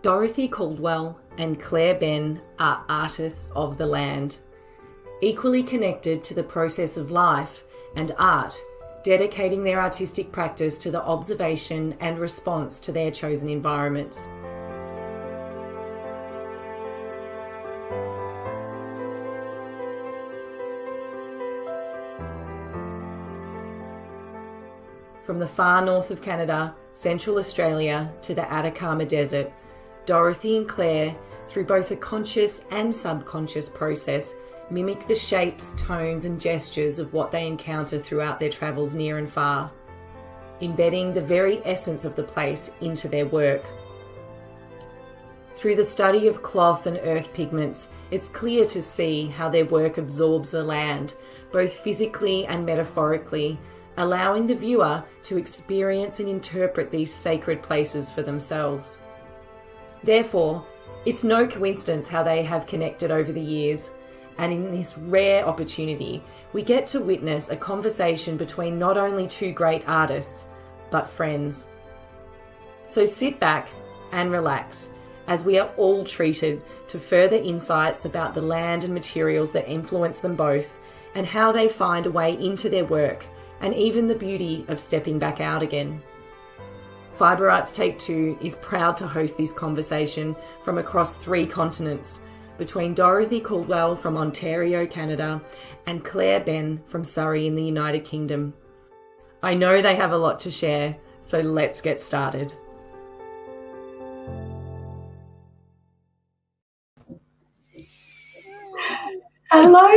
Dorothy Caldwell and Claire Benn are artists of the land, equally connected to the process of life and art, dedicating their artistic practice to the observation and response to their chosen environments. From the far north of Canada, Central Australia to the Atacama Desert, Dorothy and Claire, through both a conscious and subconscious process, mimic the shapes, tones and gestures of what they encounter throughout their travels near and far, embedding the very essence of the place into their work. Through the study of cloth and earth pigments, it's clear to see how their work absorbs the land, both physically and metaphorically, allowing the viewer to experience and interpret these sacred places for themselves. Therefore, it's no coincidence how they have connected over the years, and in this rare opportunity, we get to witness a conversation between not only two great artists, but friends. So sit back and relax as we are all treated to further insights about the land and materials that influence them both, and how they find a way into their work, and even the beauty of stepping back out again. Fibre Arts Take 2 is proud to host this conversation from across 3 continents between Dorothy Caldwell from Ontario, Canada, and Claire Benn from Surrey in the United Kingdom. I know they have a lot to share, so let's get started. Hello.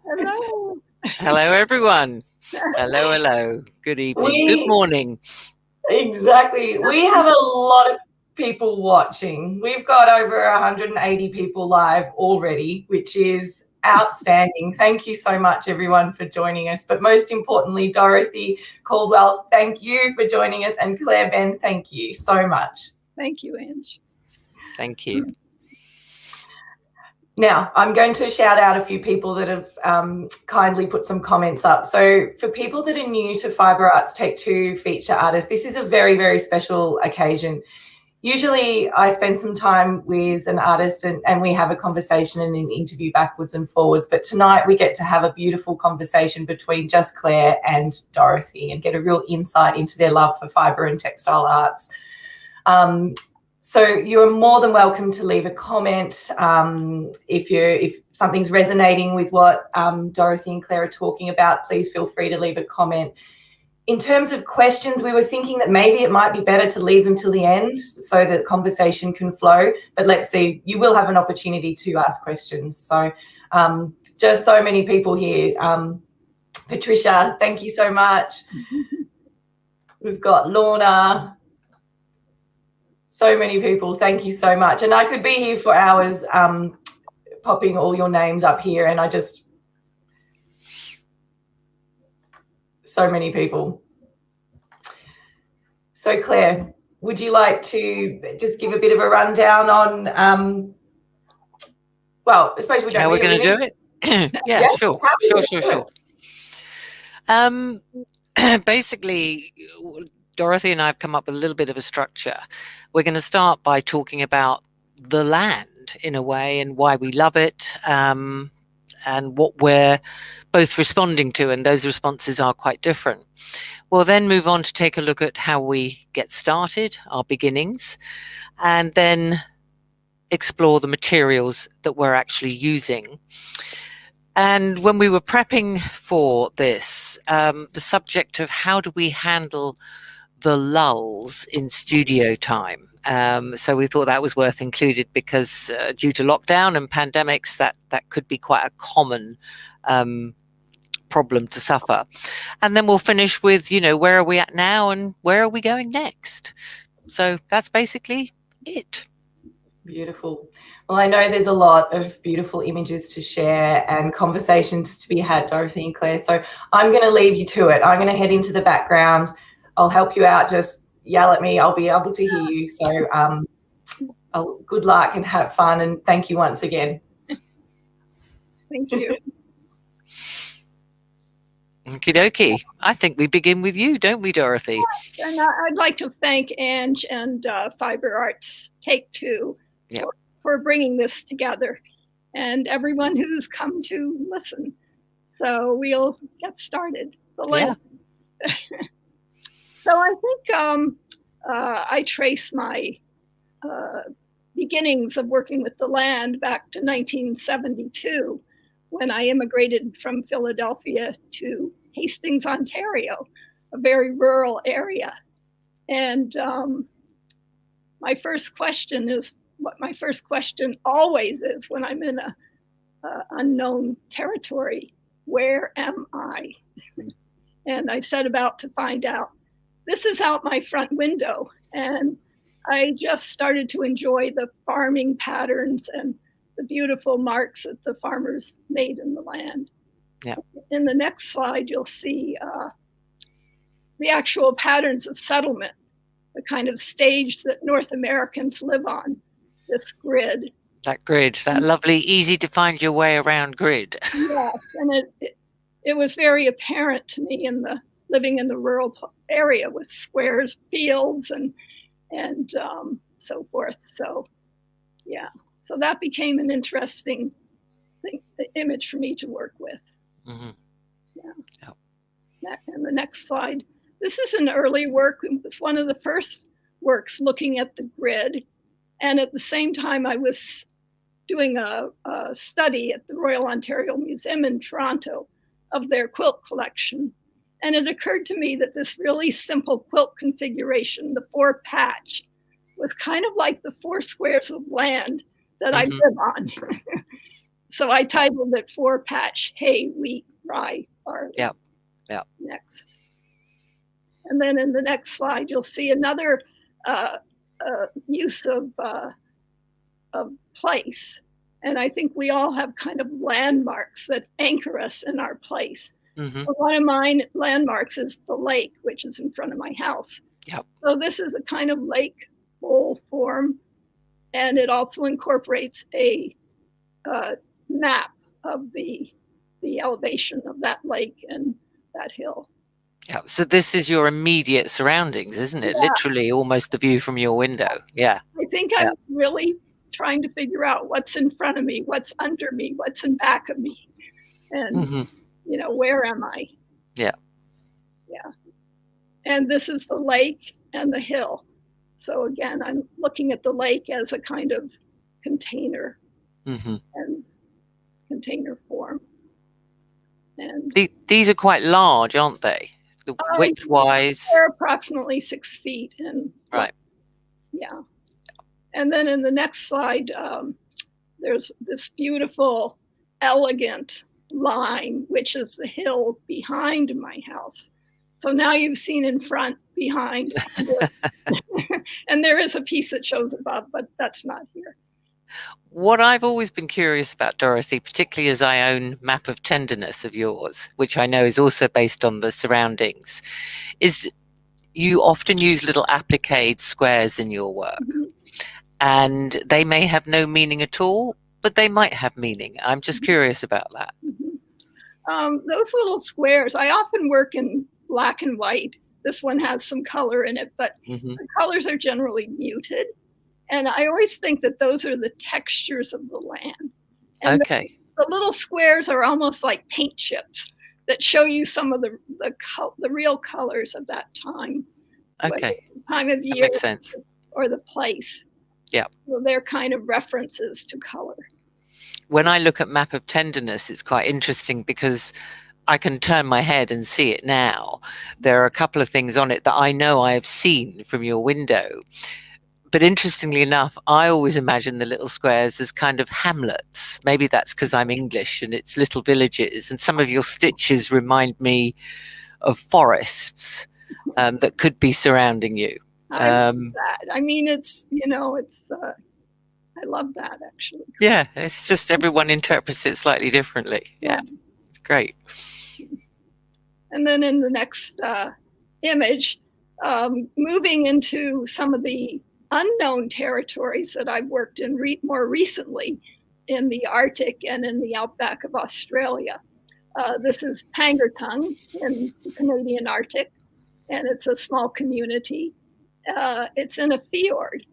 Hello. Hello, everyone. Hello, hello. Good evening. Good morning. Exactly. We have a lot of people watching. We've got over 180 people live already, which is outstanding. Thank you so much, everyone, for joining us. But most importantly, Dorothy Caldwell, thank you for joining us. And Claire Benn, thank you so much. Thank you, Ange. Thank you. Now, I'm going to shout out a few people that have kindly put some comments up. So for people that are new to Fibre Arts Take 2 feature artists, this is a very, very special occasion. Usually I spend some time with an artist and we have a conversation and an interview backwards and forwards. But tonight we get to have a beautiful conversation between just Claire and Dorothy and get a real insight into their love for fibre and textile arts. So you are more than welcome to leave a comment if something's resonating with what Dorothy and Claire are talking about. Please feel free to leave a comment. In terms of questions, we were thinking that maybe it might be better to leave them till the end so that conversation can flow. But let's see, you will have an opportunity to ask questions. So just so many people here. Patricia, thank you so much. We've got Lorna. So many people, thank you so much. And I could be here for hours popping all your names up here, and so many people. So Claire, would you like to just give a bit of a rundown on, well, I suppose we don't. How we're going to do it? Yeah, sure. Basically, Dorothy and I have come up with a little bit of a structure. We're going to start by talking about the land in a way and why we love it, and what we're both responding to, and those responses are quite different. We'll then move on to take a look at how we get started, our beginnings, and then explore the materials that we're actually using. And when we were prepping for this, the subject of how do we handle the lulls in studio time. So we thought that was worth included because due to lockdown and pandemics, that could be quite a common problem to suffer. And then we'll finish with, where are we at now and where are we going next? So that's basically it. Beautiful. Well, I know there's a lot of beautiful images to share and conversations to be had, Dorothy and Claire. So I'm going to leave you to it. I'm going to head into the background. I'll help you out. Just yell at me. I'll be able to hear you. So good luck and have fun. And thank you once again. Thank you. Okie dokie. I think we begin with you, don't we, Dorothy? And I'd like to thank Ange and Fiber Arts Take Two for bringing this together, and everyone who's come to listen. So we'll get started. So I think I trace my beginnings of working with the land back to 1972, when I immigrated from Philadelphia to Hastings, Ontario, a very rural area. And my first question is what my first question always is when I'm in a unknown territory: where am I? And I set about to find out. This is out my front window, and I just started to enjoy the farming patterns and the beautiful marks that the farmers made in the land. Yeah. In the next slide, you'll see the actual patterns of settlement, the kind of stage that North Americans live on, this grid. That grid, that lovely, easy to find your way around grid. Yes, and it was very apparent to me living in the rural area with squares, fields, and so forth. So, yeah. So that became an interesting image for me to work with. Mm-hmm. Yeah. And the next slide. This is an early work. It was one of the first works looking at the grid. And at the same time, I was doing a study at the Royal Ontario Museum in Toronto of their quilt collection. And it occurred to me that this really simple quilt configuration, the 4-patch, was kind of like the 4 squares of land that I live on. So I titled it 4-patch: hay, wheat, rye, barley. Yeah. Next. And then in the next slide, you'll see another use of place. And I think we all have kind of landmarks that anchor us in our place. Mm-hmm. So one of my landmarks is the lake, which is in front of my house. Yep. So this is a kind of lake bowl form, and it also incorporates a map of the elevation of that lake and that hill. Yeah. So this is your immediate surroundings, isn't it? Yeah. Literally almost the view from your window. Yeah. I think I'm really trying to figure out what's in front of me, what's under me, what's in back of me, and where am I? Yeah. Yeah. And this is the lake and the hill. So again, I'm looking at the lake as a kind of container and container form. And these are quite large, aren't they? The width-wise. They're approximately 6 feet. And right. Yeah. And then in the next slide, there's this beautiful, elegant line, which is the hill behind my house. So now you've seen in front, behind, and there is a piece that shows above, but that's not here. What I've always been curious about, Dorothy, particularly as I own Map of Tenderness of yours, which I know is also based on the surroundings, is you often use little applique squares in your work. And they may have no meaning at all, but they might have meaning. I'm just curious about that. Those little squares, I often work in black and white. This one has some color in it, but the colors are generally muted. And I always think that those are the textures of the land. And the little squares are almost like paint chips that show you some of the real colors of that time. Okay. Time of year. That makes sense. Or the place. Yeah. So they're kind of references to color. When I look at Map of Tenderness, it's quite interesting because I can turn my head and see it now. There are a couple of things on it that I know I have seen from your window. But interestingly enough, I always imagine the little squares as kind of hamlets. Maybe that's because I'm English and it's little villages. And some of your stitches remind me of forests that could be surrounding you. I love that. I mean, it's, I love that actually. Yeah, it's just everyone interprets it slightly differently. Yeah, it's great. And then in the next image, moving into some of the unknown territories that I've worked in more recently in the Arctic and in the outback of Australia. This is Pangertung in the Canadian Arctic, and it's a small community. It's in a fjord.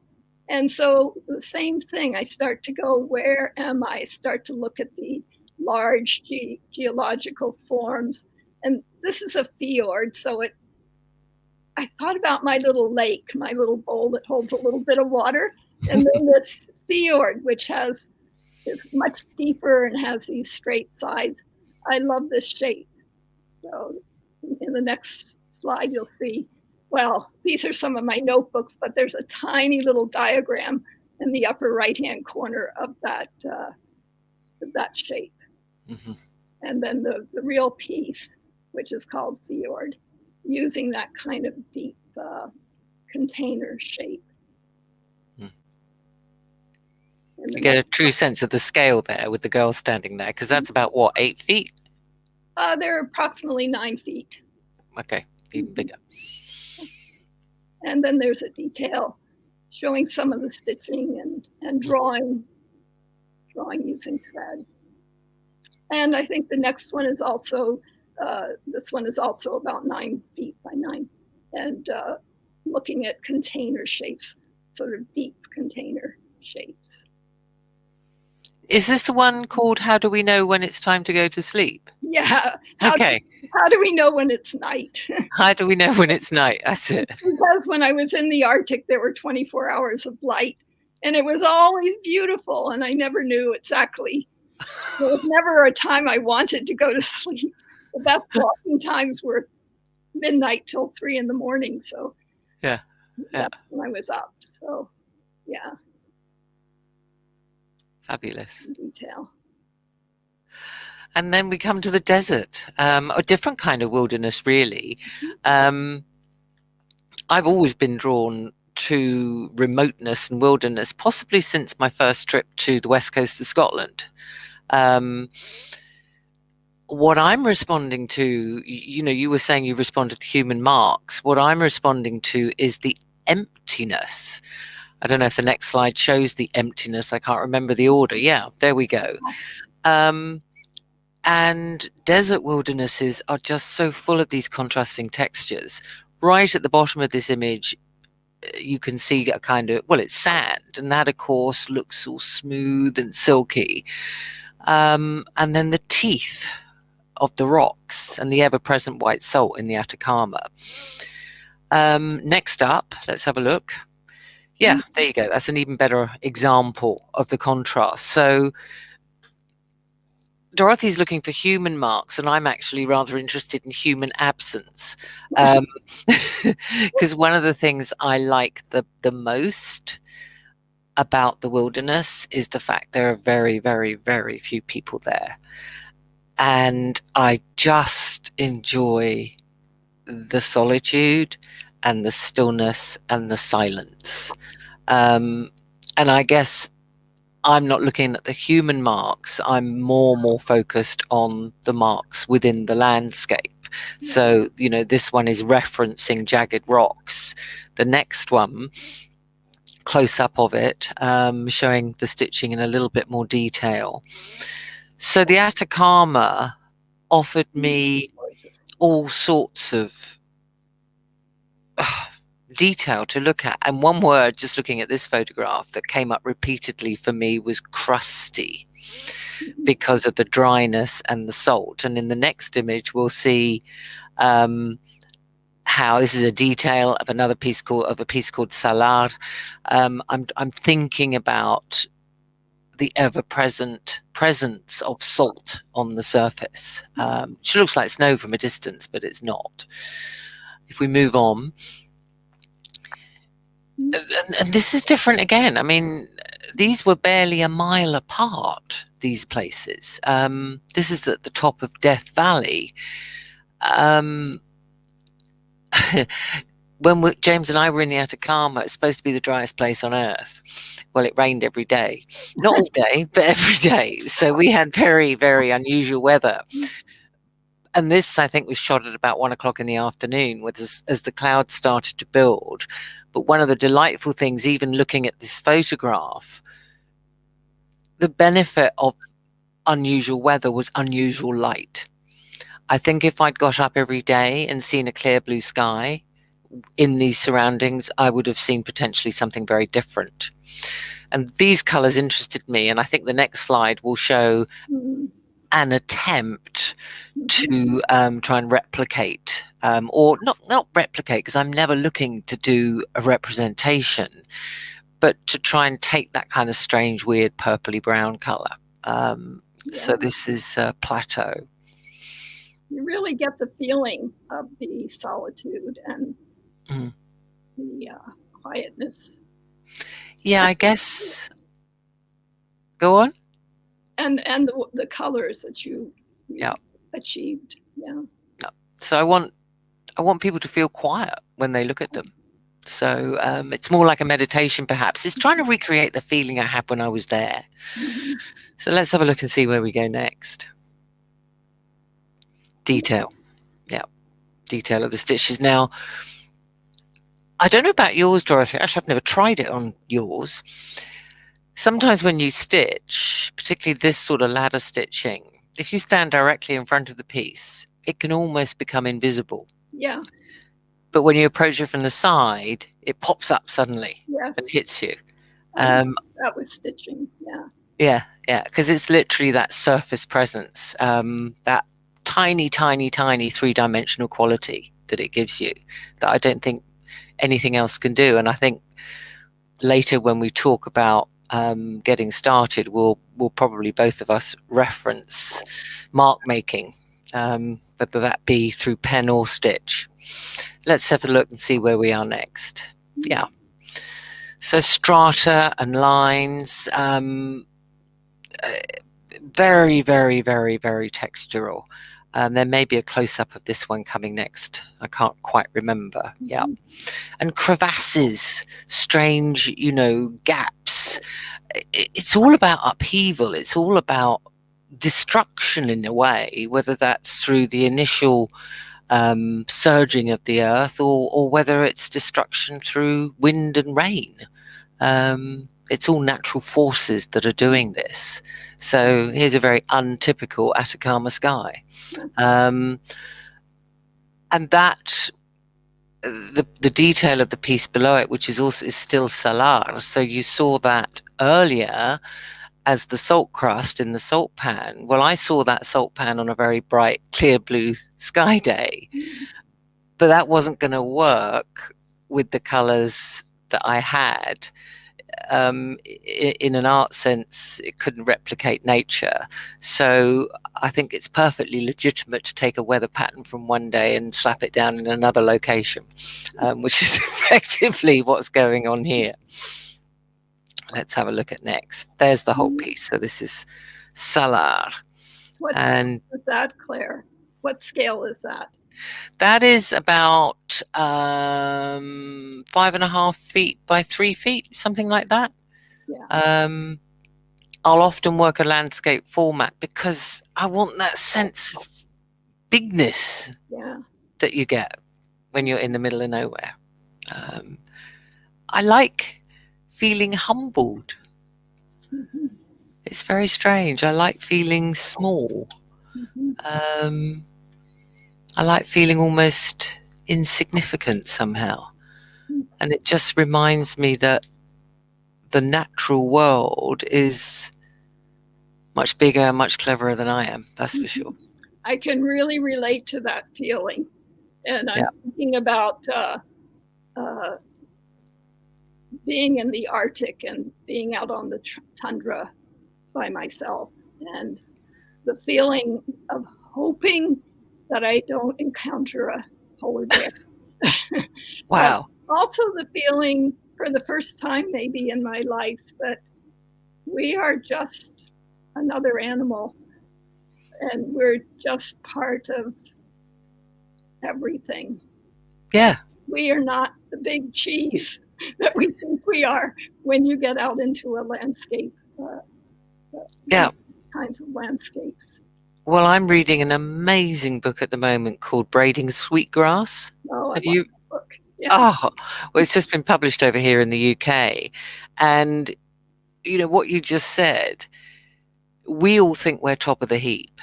And so the same thing, I start to go, where am I? Start to look at the large geological forms. And this is a fjord, so I thought about my little lake, my little bowl that holds a little bit of water, and then this fjord, which is much deeper and has these straight sides. I love this shape. So in the next slide, you'll see, well, these are some of my notebooks, but there's a tiny little diagram in the upper right-hand corner of that shape. Mm-hmm. And then the real piece, which is called fjord, using that kind of deep container shape. You get a true sense of the scale there with the girl standing there, because that's about what, 8 feet? They're approximately 9 feet. Okay, even bigger. And then there's a detail showing some of the stitching and drawing using thread. And I think the next one is also, this one is also about 9 feet by 9, and looking at container shapes, sort of deep container shapes. Is this the one called How Do We Know When It's Time to Go to Sleep? Yeah. Okay. How do we know when it's night? How do we know when it's night? That's it. Because when I was in the Arctic, there were 24 hours of light, and it was always beautiful, and I never knew exactly. There was never a time I wanted to go to sleep. The best walking times were midnight till 3 in the morning. So yeah. That's when I was up. So yeah. Fabulous. Detail. And then we come to the desert, a different kind of wilderness, really. I've always been drawn to remoteness and wilderness, possibly since my first trip to the west coast of Scotland. What I'm responding to, you were saying you responded to human marks. What I'm responding to is the emptiness. I don't know if the next slide shows the emptiness. I can't remember the order. Yeah, there we go. And desert wildernesses are just so full of these contrasting textures. Right at the bottom of this image, you can see a kind of, well, it's sand, and that, of course, looks all smooth and silky. And then the teeth of the rocks and the ever-present white salt in the Atacama. Next up, let's have a look. Yeah, there you go. That's an even better example of the contrast. So Dorothy's looking for human marks, and I'm actually rather interested in human absence. Because one of the things I like the most about the wilderness is the fact there are very, very, very few people there. And I just enjoy the solitude and the stillness and the silence. And I guess I'm not looking at the human marks. I'm more focused on the marks within the landscape. So, this one is referencing jagged rocks. The next one, close up of it, showing the stitching in a little bit more detail. So the Atacama offered me all sorts of detail to look at. And one word, just looking at this photograph, that came up repeatedly for me was crusty, because of the dryness and the salt. And in the next image, we'll see how this is a detail of another piece called Salar. I'm thinking about the ever-present presence of salt on the surface. Which looks like snow from a distance, but it's not. If we move on, and this is different again. I mean, these were barely a mile apart, these places. This is at the top of Death Valley. When James and I were in the Atacama, it's supposed to be the driest place on earth. Well, it rained every day. Not all day, but every day. So we had very, very unusual weather. And this, I think, was shot at about 1 o'clock in the afternoon as the clouds started to build. But one of the delightful things, even looking at this photograph, the benefit of unusual weather was unusual light. I think if I'd got up every day and seen a clear blue sky in these surroundings, I would have seen potentially something very different. And these colors interested me. And I think the next slide will show an attempt to try and replicate, or not replicate, because I'm never looking to do a representation, but to try and take that kind of strange, weird, purpley brown color. So this is Plateau. You really get the feeling of the solitude and the quietness. Yeah, I guess. Go on. And the colors that you achieved. Yeah. So I want people to feel quiet when they look at them. So it's more like a meditation, perhaps. It's trying to recreate the feeling I had when I was there. So let's have a look and see where we go next. Detail. Yeah. Detail of the stitches. Now, I don't know about yours, Dorothy. Actually, I've never tried it on yours. Sometimes when you stitch, particularly this sort of ladder stitching, if you stand directly in front of the piece, it can almost become invisible. Yeah. But when you approach it from the side, it pops up suddenly and hits you. That was stitching. Yeah, because it's literally that surface presence, that tiny, tiny, tiny three-dimensional quality that it gives you that I don't think anything else can do. And I think later when we talk about getting started, we'll probably both of us reference mark making, whether that be through pen or stitch. Let's have a look and see where we are next. Yeah. So strata and lines, very, very, very, very textural. There may be a close-up of this one coming next. I can't quite remember. Yeah. And crevasses, strange, gaps. It's all about upheaval. It's all about destruction in a way, whether that's through the initial surging of the earth or whether it's destruction through wind and rain. It's all natural forces that are doing this. So here's a very untypical Atacama sky. And that, the detail of the piece below it, which is still Salar. So you saw that earlier as the salt crust in the salt pan. Well, I saw that salt pan on a very bright, clear blue sky day, but that wasn't going to work with the colors that I had. In an art sense, it couldn't replicate nature. So I think it's perfectly legitimate to take a weather pattern from one day and slap it down in another location, which is effectively what's going on here. Let's have a look at next. There's the whole piece. So this is Salar. What scale is that, Claire? What scale is that? That is about 5.5 feet by 3 feet, something like that. Yeah. I'll often work a landscape format because I want that sense of bigness that you get when you're in the middle of nowhere. I like feeling humbled. It's very strange. I like feeling small. I like feeling almost insignificant somehow. And it just reminds me that the natural world is much bigger, much cleverer than I am. That's for sure. I can really relate to that feeling. And I'm thinking about being in the Arctic and being out on the tundra by myself, and the feeling of hoping that I don't encounter a polar bear. Wow. Also the feeling for the first time maybe in my life that we are just another animal and we're just part of everything. Yeah. We are not the big cheese that we think we are when you get out into a landscape. Kinds of landscapes. Well, I'm reading an amazing book at the moment called Braiding Sweetgrass. Oh, Have you? That book. Yeah. Oh, well, it's just been published over here in the UK. And, what you just said, we all think we're top of the heap.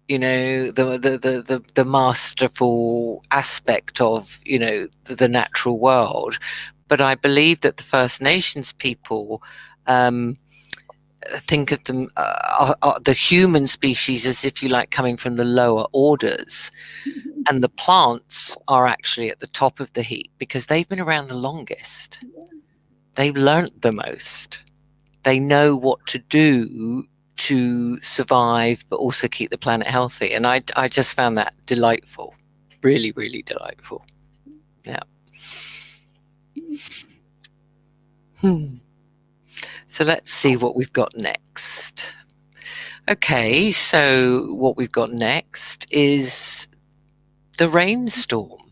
the masterful aspect of, the natural world. But I believe that the First Nations people think of them, the human species, as if you like, coming from the lower orders. Mhm. And the plants are actually at the top of the heap because they've been around the longest. They've learnt the most. They know what to do to survive, but also keep the planet healthy. And I just found that delightful. Really, really delightful. Yeah. So let's see what we've got next. Okay, so what we've got next is the rainstorm.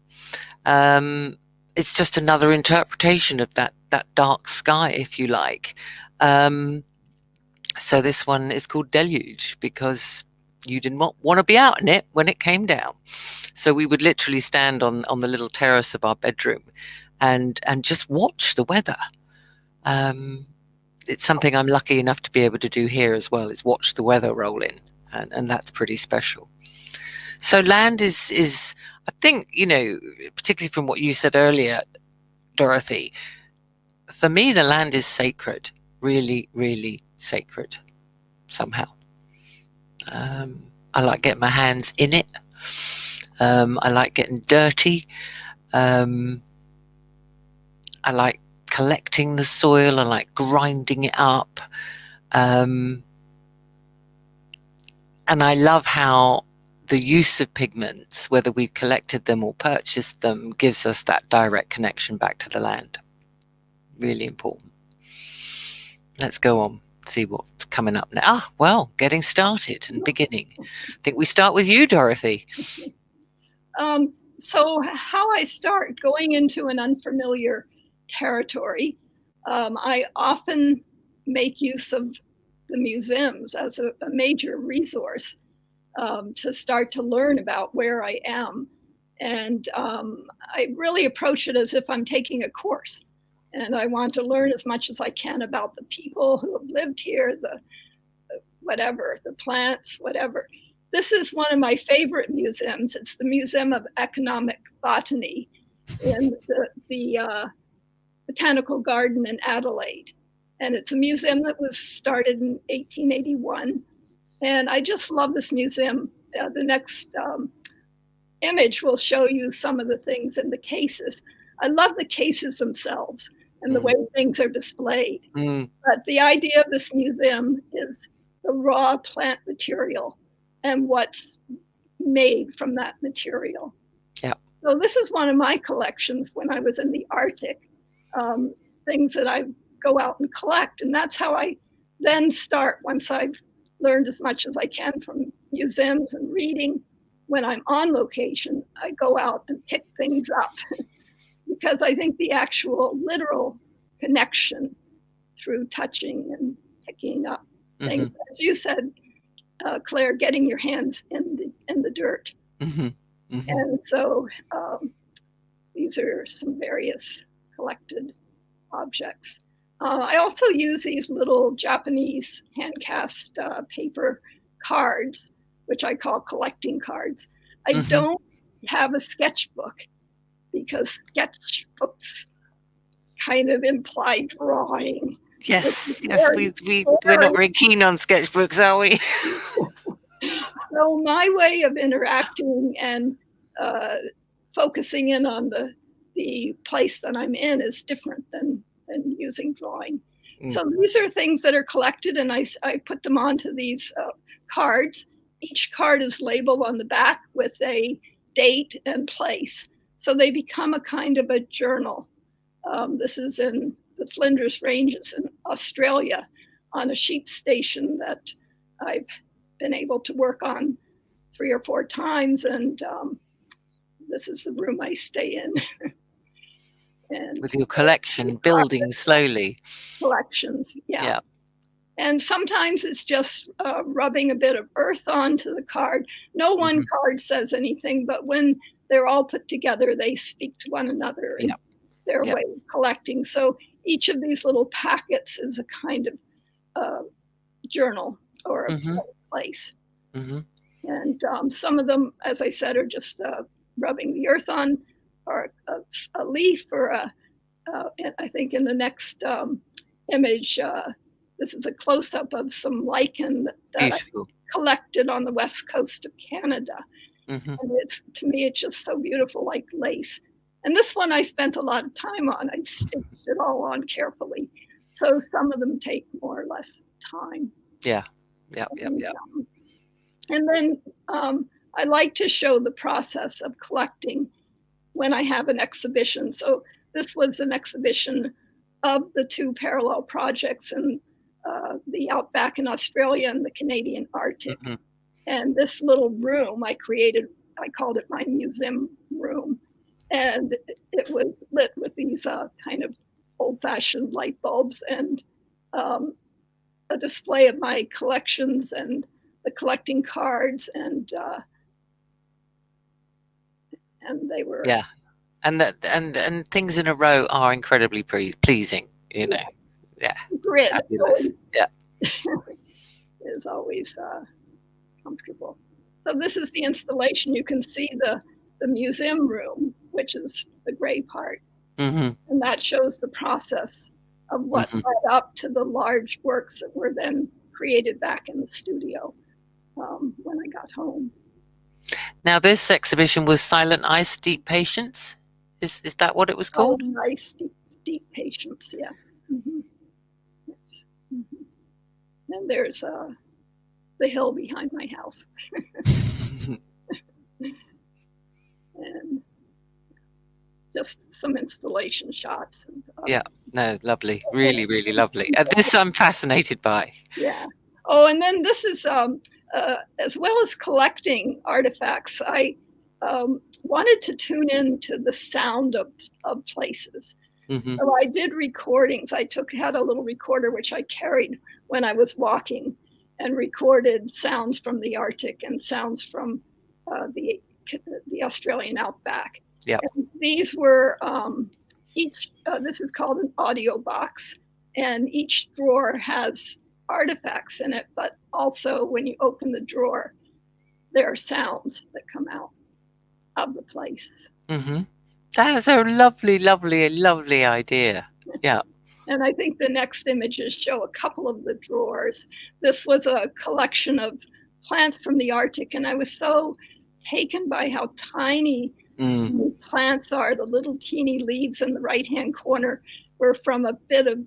It's just another interpretation of that dark sky, if you like. So this one is called Deluge because you didn't want to be out in it when it came down. So we would literally stand on the little terrace of our bedroom and just watch the weather. It's something I'm lucky enough to be able to do here as well, is watch the weather roll in, and that's pretty special. So land is I think, particularly from what you said earlier, Dorothy, for me, the land is sacred, really, really sacred somehow. I like getting my hands in it. I like getting dirty. I like collecting the soil. I like grinding it up. And I love how the use of pigments, whether we've collected them or purchased them, gives us that direct connection back to the land. Really important. Let's go on, see what's coming up now. Well, getting started and beginning. I think we start with you, Dorothy. So how I start going into an unfamiliar territory, I often make use of the museums as a major resource to start to learn about where I am. And I really approach it as if I'm taking a course. And I want to learn as much as I can about the people who have lived here, the plants, whatever. This is one of my favorite museums. It's the Museum of Economic Botany in the Botanical Garden in Adelaide. And it's a museum that was started in 1881. And I just love this museum. The next image will show you some of the things in the cases. I love the cases themselves and the way things are displayed. But the idea of this museum is the raw plant material and what's made from that material. Yeah. So this is one of my collections when I was in the Arctic, things that I go out and collect. And that's how I then start, once I've learned as much as I can from museums and reading. When I'm on location, I go out and pick things up because I think the actual literal connection through touching and picking up things, as you said, Claire, getting your hands in the dirt. And so these are some various collected objects. I also use these little Japanese hand-cast paper cards, which I call collecting cards. I don't have a sketchbook because sketchbooks kind of imply drawing. Yes, we're not very keen on sketchbooks, are we? So my way of interacting and focusing in on the place that I'm in is different than using drawing. So these are things that are collected, and I put them onto these cards. Each card is labeled on the back with a date and place. So they become a kind of a journal. This is in the Flinders Ranges in Australia on a sheep station that I've been able to work on 3 or 4 times. And this is the room I stay in. And with your collection building slowly. Collections, yeah. And sometimes it's just rubbing a bit of earth onto the card. No one card says anything, but when they're all put together, they speak to one another and their way of collecting. So each of these little packets is a kind of journal or a place. And some of them, as I said, are just rubbing the earth on, or a leaf, or and I think in the next image, this is a close-up of some lichen that I Beautiful. collected on the west coast of Canada. Mm-hmm. And to me, it's just so beautiful, like lace. And this one I spent a lot of time on. I stitched it all on carefully. So some of them take more or less time. Yeah. And then I like to show the process of collecting when I have an exhibition. So this was an exhibition of the two parallel projects in the outback in Australia and the Canadian Arctic. Mm-hmm. And this little room I created, I called it my museum room. And it was lit with these kind of old-fashioned light bulbs, and a display of my collections and the collecting cards, and they were and things in a row are incredibly pleasing, you know. Yeah. Grid Fabulous. Yeah. is always comfortable. So this is the installation. You can see the museum room, which is the gray part, Mm-hmm. and that shows the process of what led up to the large works that were then created back in the studio when I got home. Now, this exhibition was Silent Ice, Deep Patience. Is that what it was called? Oh, nice, deep patience, yeah. Mm-hmm. Yes. Mm-hmm. And there's the hill behind my house. And just some installation shots. Yeah, no, lovely, really, really lovely. This I'm fascinated by. Yeah. Oh, and then this is, as well as collecting artifacts, I wanted to tune in to the sound of places. Mm-hmm. So I did recordings. I had a little recorder which I carried when I was walking, and recorded sounds from the Arctic and sounds from the Australian outback. Yeah. These were each. This is called an audio box, and each drawer has artifacts in it. But also, when you open the drawer, there are sounds that come out of the place. Mm-hmm. That's a lovely, lovely, lovely idea. Yeah. And I think the next images show a couple of the drawers. This was a collection of plants from the Arctic, and I was so taken by how tiny the plants are. The little teeny leaves in the right-hand corner were from a bit of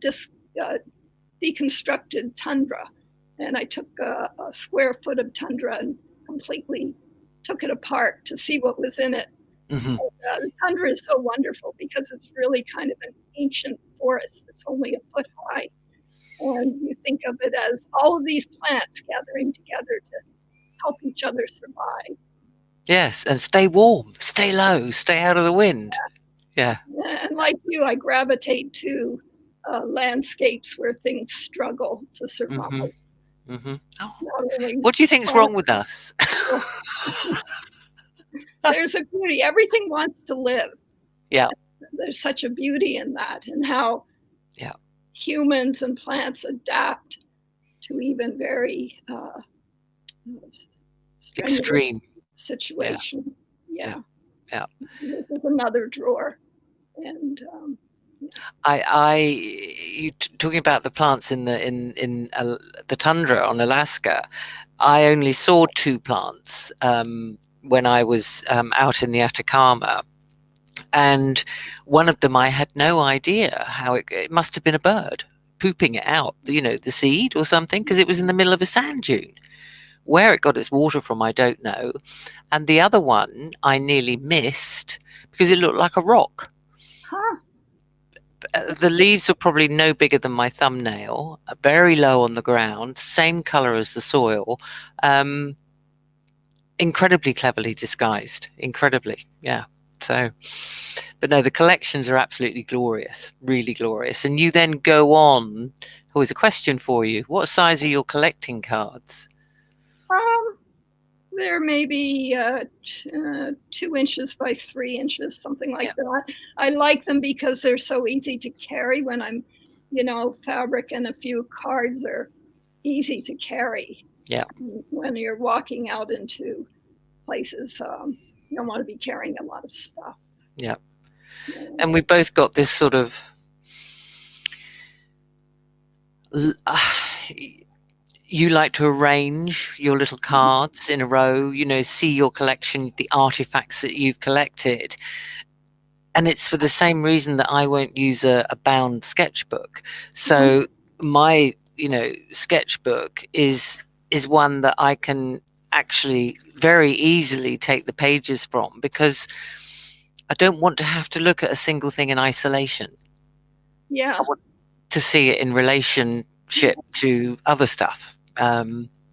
deconstructed tundra. And I took a square foot of tundra and completely took it apart to see what was in it. Mm-hmm. The tundra is so wonderful because it's really kind of an ancient forest. It's only a foot high. And you think of it as all of these plants gathering together to help each other survive. Yes, and stay warm, stay low, stay out of the wind. Yeah. And like you, I gravitate to landscapes where things struggle to survive. Mm-hmm. Mm-hmm. Oh. Really, what do you think's wrong with us? There's a beauty. Everything wants to live. Yeah. There's such a beauty in that, and how humans and plants adapt to even very extreme situation. Yeah. This is another drawer, and you talking about the plants in the tundra on Alaska. I only saw 2 plants when I was out in the Atacama, and one of them I had no idea how it must have been a bird pooping it out, the seed or something, because it was in the middle of a sand dune. Where it got its water from, I don't know. And the other one I nearly missed because it looked like a rock. Huh. The leaves are probably no bigger than my thumbnail, very low on the ground, same color as the soil, incredibly cleverly disguised, incredibly, yeah. So, but no, the collections are absolutely glorious, really glorious. And you then go on, always a question for you. What size are your collecting cards? They're maybe 2 inches by 3 inches, something like that. I like them because they're so easy to carry when I'm, fabric and a few cards are easy to carry. Yeah. When you're walking out into places, you don't want to be carrying a lot of stuff. Yeah. And we both got this sort of you like to arrange your little cards in a row, see your collection, the artifacts that you've collected. And it's for the same reason that I won't use a bound sketchbook. So my, sketchbook is one that I can actually very easily take the pages from, because I don't want to have to look at a single thing in isolation. Yeah. I want to see it in relationship to other stuff.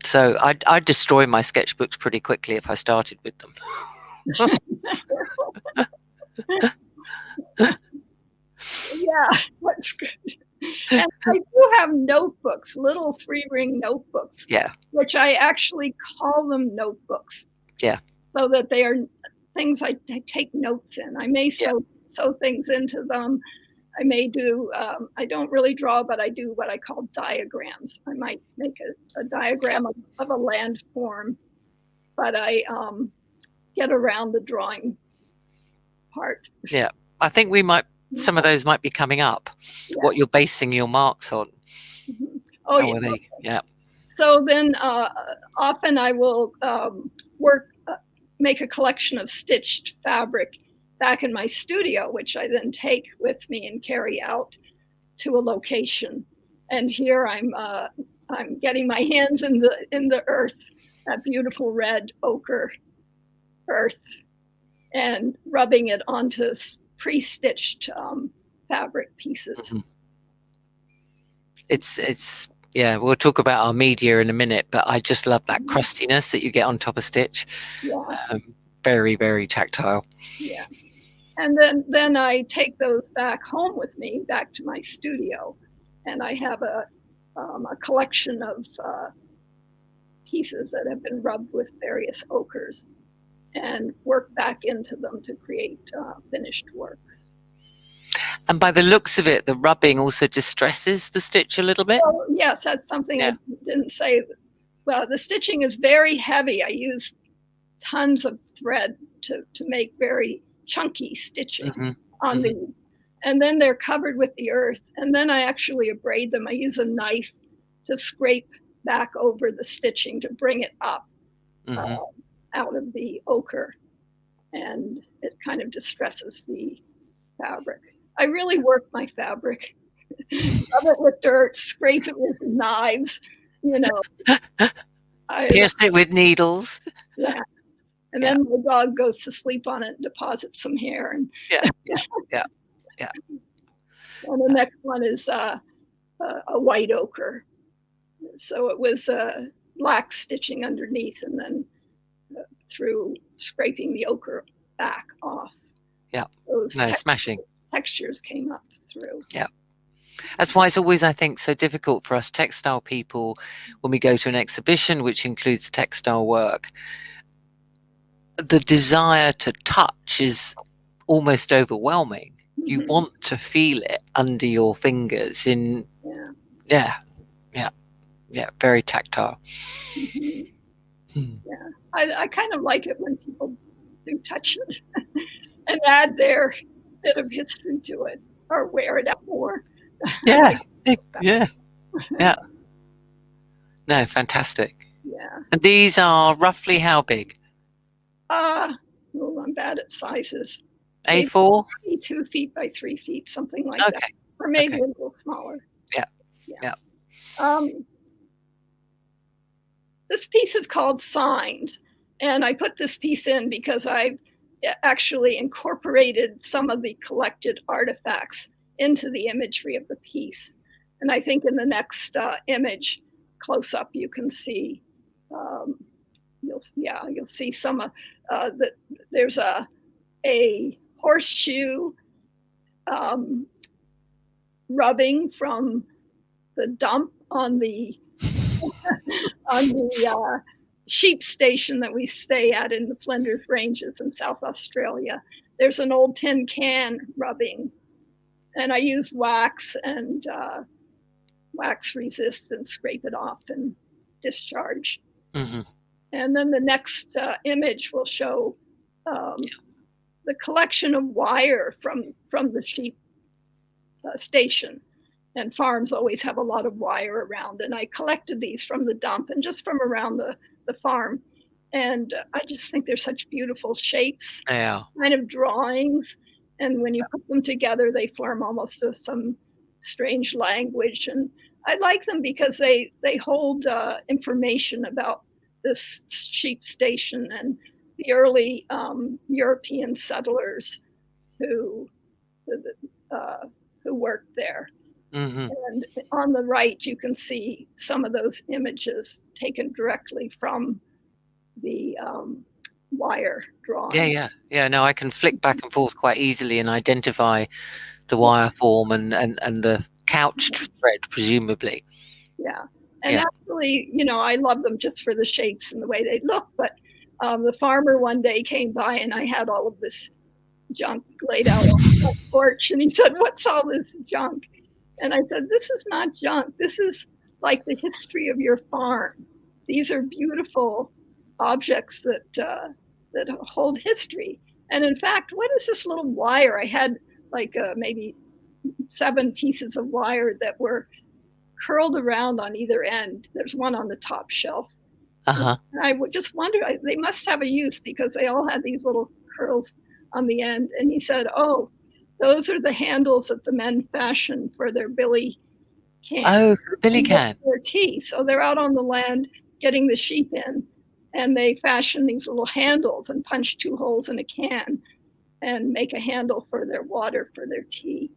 So I destroy my sketchbooks pretty quickly if I started with them. Yeah, that's good. And I do have notebooks, little 3-ring notebooks. Yeah. Which I actually call them notebooks. Yeah. So that they are things I take notes in. I may sew things into them. I may do, I don't really draw, but I do what I call diagrams. I might make a diagram of a landform, but I get around the drawing part. Yeah. I think some of those might be coming up, what you're basing your marks on. Oh, yeah. Yeah. So then often I will make a collection of stitched fabric back in my studio, which I then take with me and carry out to a location. And here I'm getting my hands in the earth, that beautiful red ochre earth, and rubbing it onto pre-stitched fabric pieces. It's yeah, we'll talk about our media in a minute, but I just love that crustiness that you get on top of stitch. Yeah. Very, very tactile. Yeah. And then I take those back home with me, back to my studio, and I have a collection of pieces that have been rubbed with various ochres, and work back into them to create finished works. And by the looks of it, the rubbing also distresses the stitch a little bit. Well, yes, that's something I didn't say. Well, the stitching is very heavy. I use tons of thread to make very chunky stitching on these. And then they're covered with the earth. And then I actually abrade them. I use a knife to scrape back over the stitching to bring it up out of the ochre. And it kind of distresses the fabric. I really work my fabric. Rub it with dirt, scrape it with knives, Pierce it with needles. Yeah. And then my dog goes to sleep on it and deposits some hair. And yeah. And the next one is a white ochre. So it was black stitching underneath, and then through scraping the ochre back off. Yeah. Those smashing. Textures came up through. Yeah. That's why it's always, I think, so difficult for us textile people when we go to an exhibition which includes textile work. The desire to touch is almost overwhelming. You want to feel it under your fingers very tactile. Yeah, I kind of like it when people do touch it and add their bit of history to it, or wear it out more. Yeah. No, fantastic. Yeah. And these are roughly how big? I'm bad at sizes. A4? 2 feet by 3 feet, something like that. Or maybe a little smaller. Yeah. This piece is called Signs. And I put this piece in because I've actually incorporated some of the collected artifacts into the imagery of the piece. And I think in the next image, close up, you can see, you'll see some of there's a horseshoe rubbing from the dump on the on the sheep station that we stay at in the Flinders Ranges in South Australia. There's an old tin can rubbing, and I use wax and wax resist and scrape it off and discharge. Mm-hmm. And then the next image will show the collection of wire from the sheep station. And farms always have a lot of wire around. And I collected these from the dump and just from around the farm. And I just think they're such beautiful shapes, Yeah. kind of drawings. And when you put them together, they form almost some strange language. And I like them because they hold information about this sheep station and the early European settlers who worked there. Mm-hmm. And on the right, you can see some of those images taken directly from the wire drawing. Yeah. No, I can flick back and forth quite easily and identify the wire form and the couched thread, presumably. Yeah. And actually, I love them just for the shapes and the way they look. But the farmer one day came by and I had all of this junk laid out on the porch. And he said, "What's all this junk?" And I said, "This is not junk. This is like the history of your farm. These are beautiful objects that hold history." And in fact, what is this little wire? I had like maybe 7 pieces of wire that were curled around on either end. There's one on the top shelf. Uh-huh. And I would just wonder, they must have a use because they all had these little curls on the end. And he said, "Oh, those are the handles that the men fashion for their billy can." Oh, billy can. Their tea. So they're out on the land getting the sheep in, and they fashion these little handles and punch 2 holes in a can and make a handle for their water for their tea.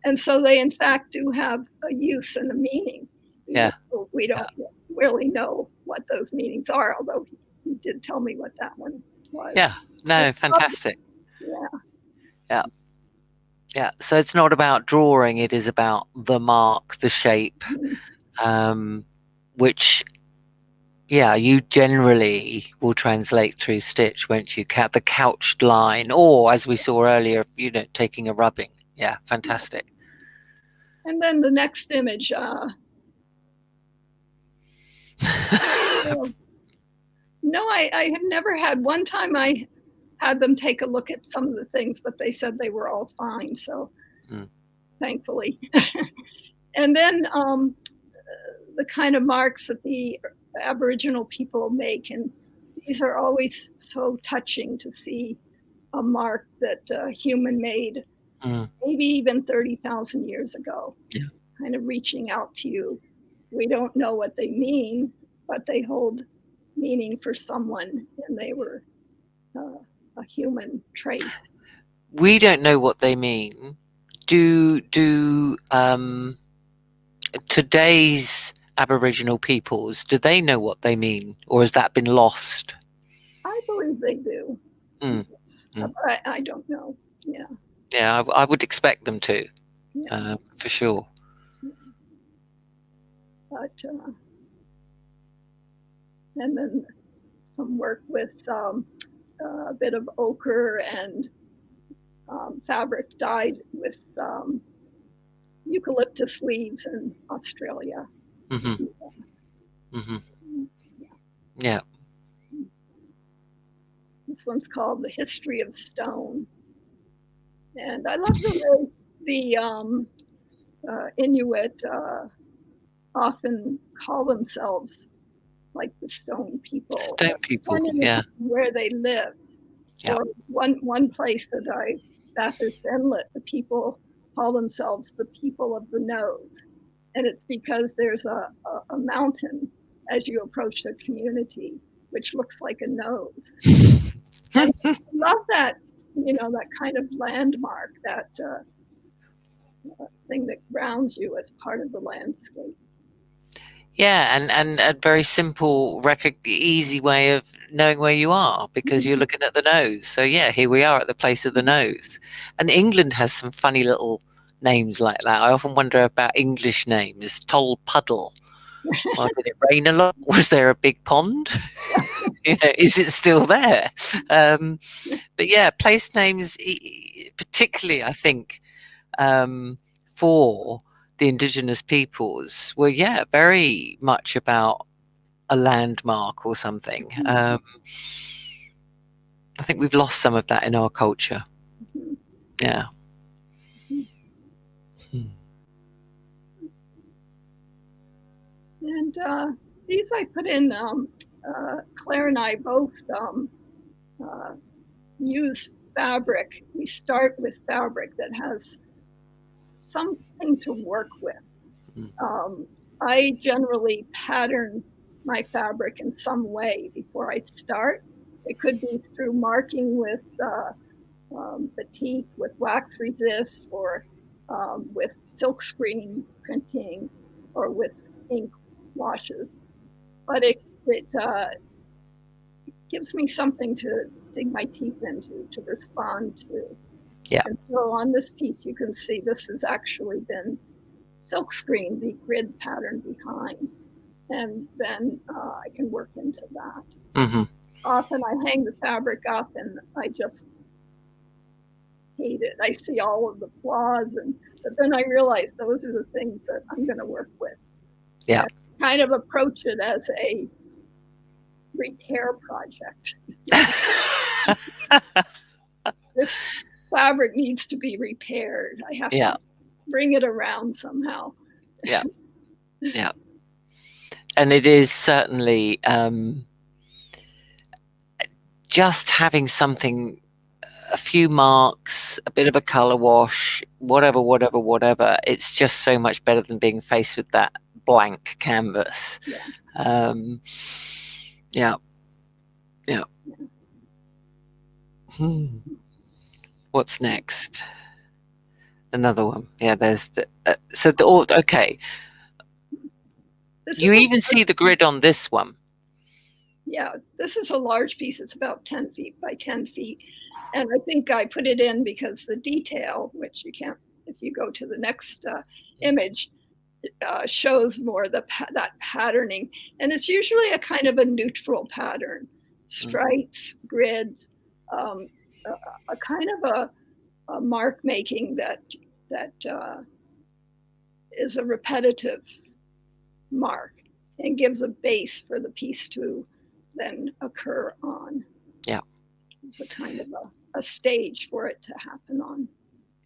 And so they, in fact, do have a use and a meaning. Yeah. We don't really know what those meanings are, although he did tell me what that one was. Yeah. No, fantastic. Yeah. Yeah. So it's not about drawing, it is about the mark, the shape, which, you generally will translate through stitch, won't you? The couched line, or as we saw earlier, taking a rubbing. Yeah, fantastic. And then the next image, no, I have never had. One time I had them take a look at some of the things, but they said they were all fine. So thankfully. And then the kind of marks that the Aboriginal people make. And these are always so touching to see a mark that a human made, maybe even 30,000 years ago, kind of reaching out to you. We don't know what they mean, but they hold meaning for someone, and they were a human trait. We don't know what they mean. Do today's Aboriginal peoples, do they know what they mean, or has that been lost? I believe they do. I don't know. Yeah, I would expect them to, for sure. But and then some work with a bit of ochre and fabric dyed with eucalyptus leaves in Australia. Yeah. This one's called The History of Stone. And I love the way the Inuit often call themselves like the stone people. Stone people, where they live. Yeah. Or one place that Bathurst Inlet, the people call themselves the people of the nose. And it's because there's a mountain as you approach their community, which looks like a nose. And I love that, that kind of landmark, that thing that grounds you as part of the landscape. Yeah, and a very simple, easy way of knowing where you are, because you're looking at the nose. So here we are at the place of the nose. And England has some funny little names like that. I often wonder about English names. Toll Puddle. Well, did it rain a lot? Was there a big pond? Is it still there? But place names, particularly, I think, for the Indigenous peoples, were very much about a landmark or something. I think we've lost some of that in our culture. Yeah. And these I put in, Claire and I both use fabric. We start with fabric that has something to work with. I generally pattern my fabric in some way before I start. It could be through marking with batik, with wax resist, or with silk screen printing, or with ink washes. But it gives me something to dig my teeth into, to respond to. Yeah. And so on this piece, you can see this has actually been silk screen, the grid pattern behind. And then I can work into that. Often I hang the fabric up and I just hate it. I see all of the flaws, but then I realize those are the things that I'm going to work with. Yeah. And kind of approach it as a repair project. This fabric needs to be repaired. I have to bring it around somehow. Yeah. Yeah. And it is certainly just having something, a few marks, a bit of a color wash, whatever. It's just so much better than being faced with that blank canvas. Yeah. What's next? Another one. Yeah, there's the okay. You even see the grid on this one. Yeah, this is a large piece. It's about 10 feet by 10 feet. And I think I put it in because the detail, which you can't, if you go to the next image, shows more that patterning. And it's usually a kind of a neutral pattern, stripes, grids, a kind of a mark making that is a repetitive mark and gives a base for the piece to then occur on. Yeah. It's a kind of a stage for it to happen on.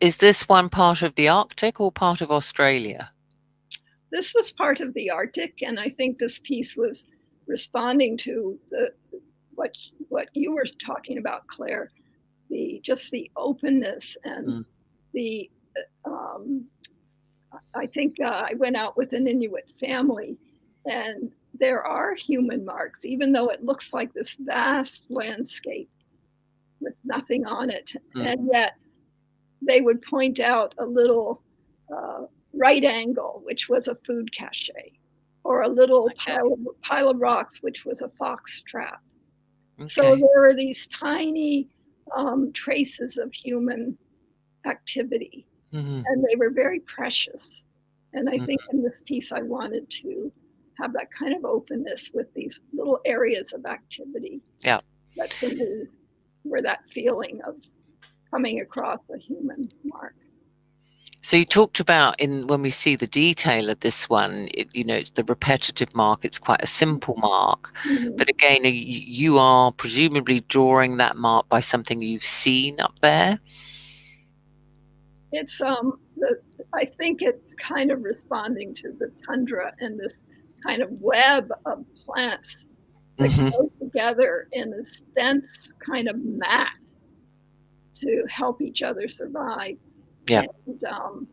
Is this one part of the Arctic or part of Australia? This was part of the Arctic, and I think this piece was responding to what you were talking about, Claire, just the openness and the I think I went out with an Inuit family, and there are human marks, even though it looks like this vast landscape with nothing on it. And yet they would point out a little right angle, which was a food cache, or a little pile of rocks, which was a fox trap. So there are these tiny traces of human activity, and they were very precious. And I think in this piece, I wanted to have that kind of openness with these little areas of activity. Yeah. That to me were that feeling of coming across a human mark. So you talked about when we see the detail of this one, it's the repetitive mark. It's quite a simple mark, but again, you are presumably drawing that mark by something you've seen up there. It's I think it's kind of responding to the tundra and this kind of web of plants that go together in this dense kind of mat to help each other survive. Yeah. And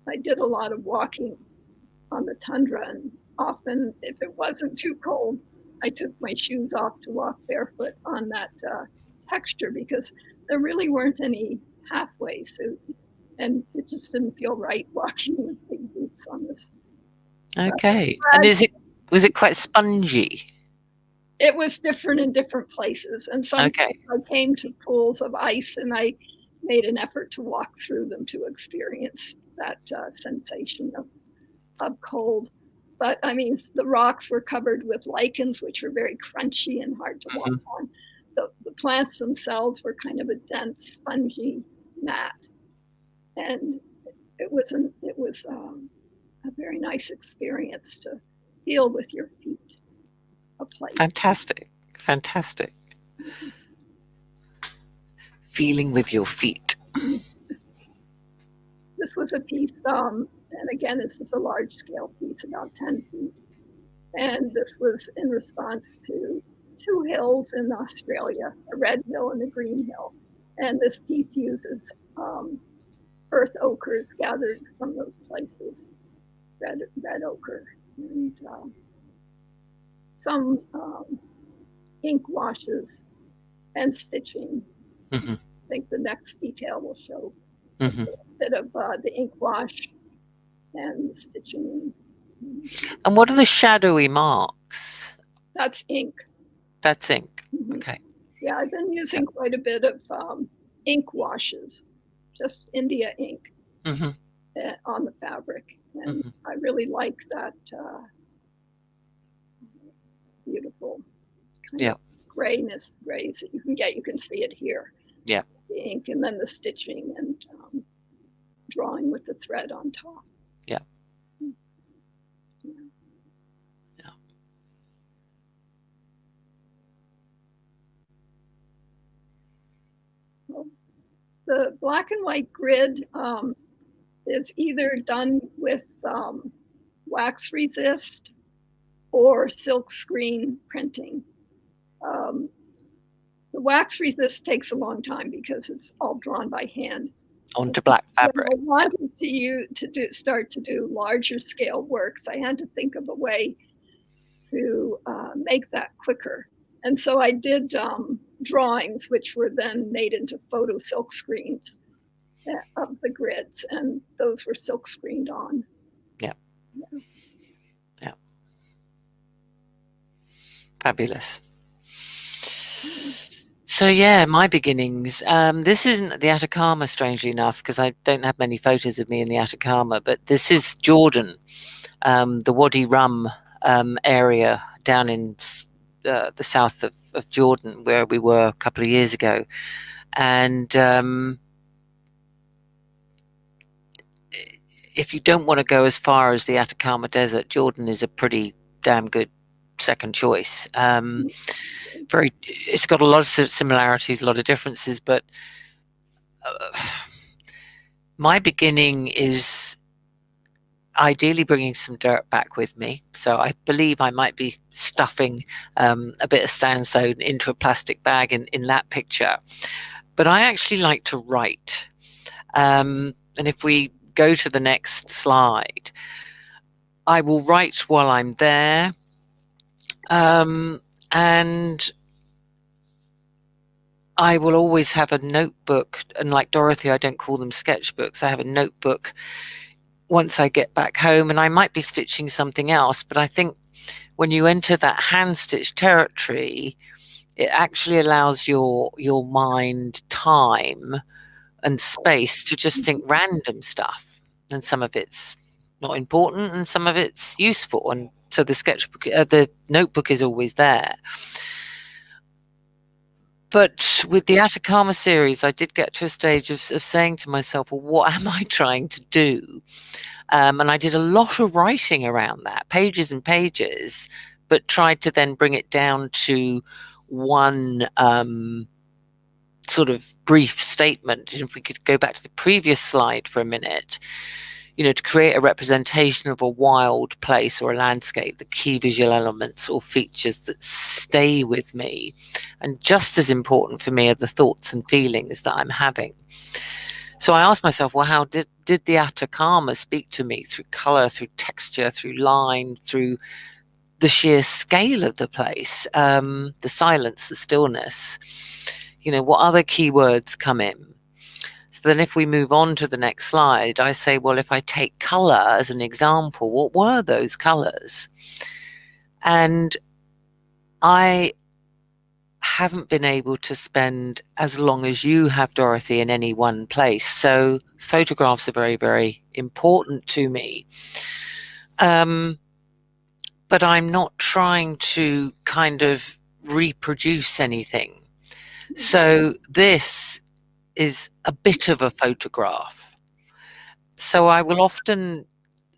I did a lot of walking on the tundra, and often, if it wasn't too cold, I took my shoes off to walk barefoot on that texture, because there really weren't any halfways, and it just didn't feel right walking with big boots on this. Okay. And was it quite spongy? It was different in different places, and sometimes I came to pools of ice, and I made an effort to walk through them to experience that sensation of cold. But I mean, the rocks were covered with lichens, which were very crunchy and hard to walk on. The plants themselves were kind of a dense, spongy mat, and it was a very nice experience to feel with your feet a place. Fantastic. Fantastic. Feeling with your feet. This was a piece, and again, this is a large scale piece, about 10 feet. And this was in response to 2 hills in Australia, a red hill and a green hill. And this piece uses earth ochres gathered from those places, red ochre, and some ink washes and stitching. Mm-hmm. I think the next detail will show Mm-hmm. a bit of the ink wash and the stitching. And what are the shadowy marks? That's ink. That's ink. Mhm. Okay. Yeah, I've been using quite a bit of ink washes, just India ink Mm-hmm. on the fabric. And Mm-hmm. I really like that beautiful kind of grays that you can get. You can see it here. Yeah. The ink and then the stitching and drawing with the thread on top. Yeah. Yeah. Yeah. Well, the black and white grid is either done with wax resist or silk screen printing. The wax resist takes a long time because it's all drawn by hand. Onto black fabric. When I wanted to start to do larger scale works, I had to think of a way to make that quicker. And so I did drawings, which were then made into photo silk screens of the grids, and those were silk screened on. Yeah. Yeah. Fabulous. So yeah, my beginnings. This isn't the Atacama, strangely enough, because I don't have many photos of me in the Atacama, but this is Jordan, the Wadi Rum area down in the south of Jordan, where we were a couple of years ago. And if you don't want to go as far as the Atacama Desert, Jordan is a pretty damn good second choice. It's got a lot of similarities, a lot of differences, but my beginning is ideally bringing some dirt back with me. So I believe I might be stuffing a bit of sandstone into a plastic bag in that picture. But I actually like to write. And if we go to the next slide, I will write while I'm there. And I will always have a notebook, and like Dorothy, I don't call them sketchbooks. I have a notebook once I get back home, and I might be stitching something else, but I think when you enter that hand stitch territory, it actually allows your mind time and space to just think random stuff, and some of it's not important and some of it's useful, and so the sketchbook, the notebook is always there. But with the Atacama series, I did get to a stage of saying to myself, well, what am I trying to do? And I did a lot of writing around that, pages and pages, but tried to then bring it down to one sort of brief statement. If we could go back to the previous slide for a minute, to create a representation of a wild place or a landscape, the key visual elements or features that stay with me. And just as important for me are the thoughts and feelings that I'm having. So I asked myself, well, how did the Atacama speak to me through color, through texture, through line, through the sheer scale of the place, the silence, the stillness? What other keywords come in? So then if we move on to the next slide, I say, well, if I take color as an example, what were those colors? And I haven't been able to spend as long as you have, Dorothy, in any one place. So photographs are very, very important to me. But I'm not trying to kind of reproduce anything. So this is a bit of a photograph. So I will often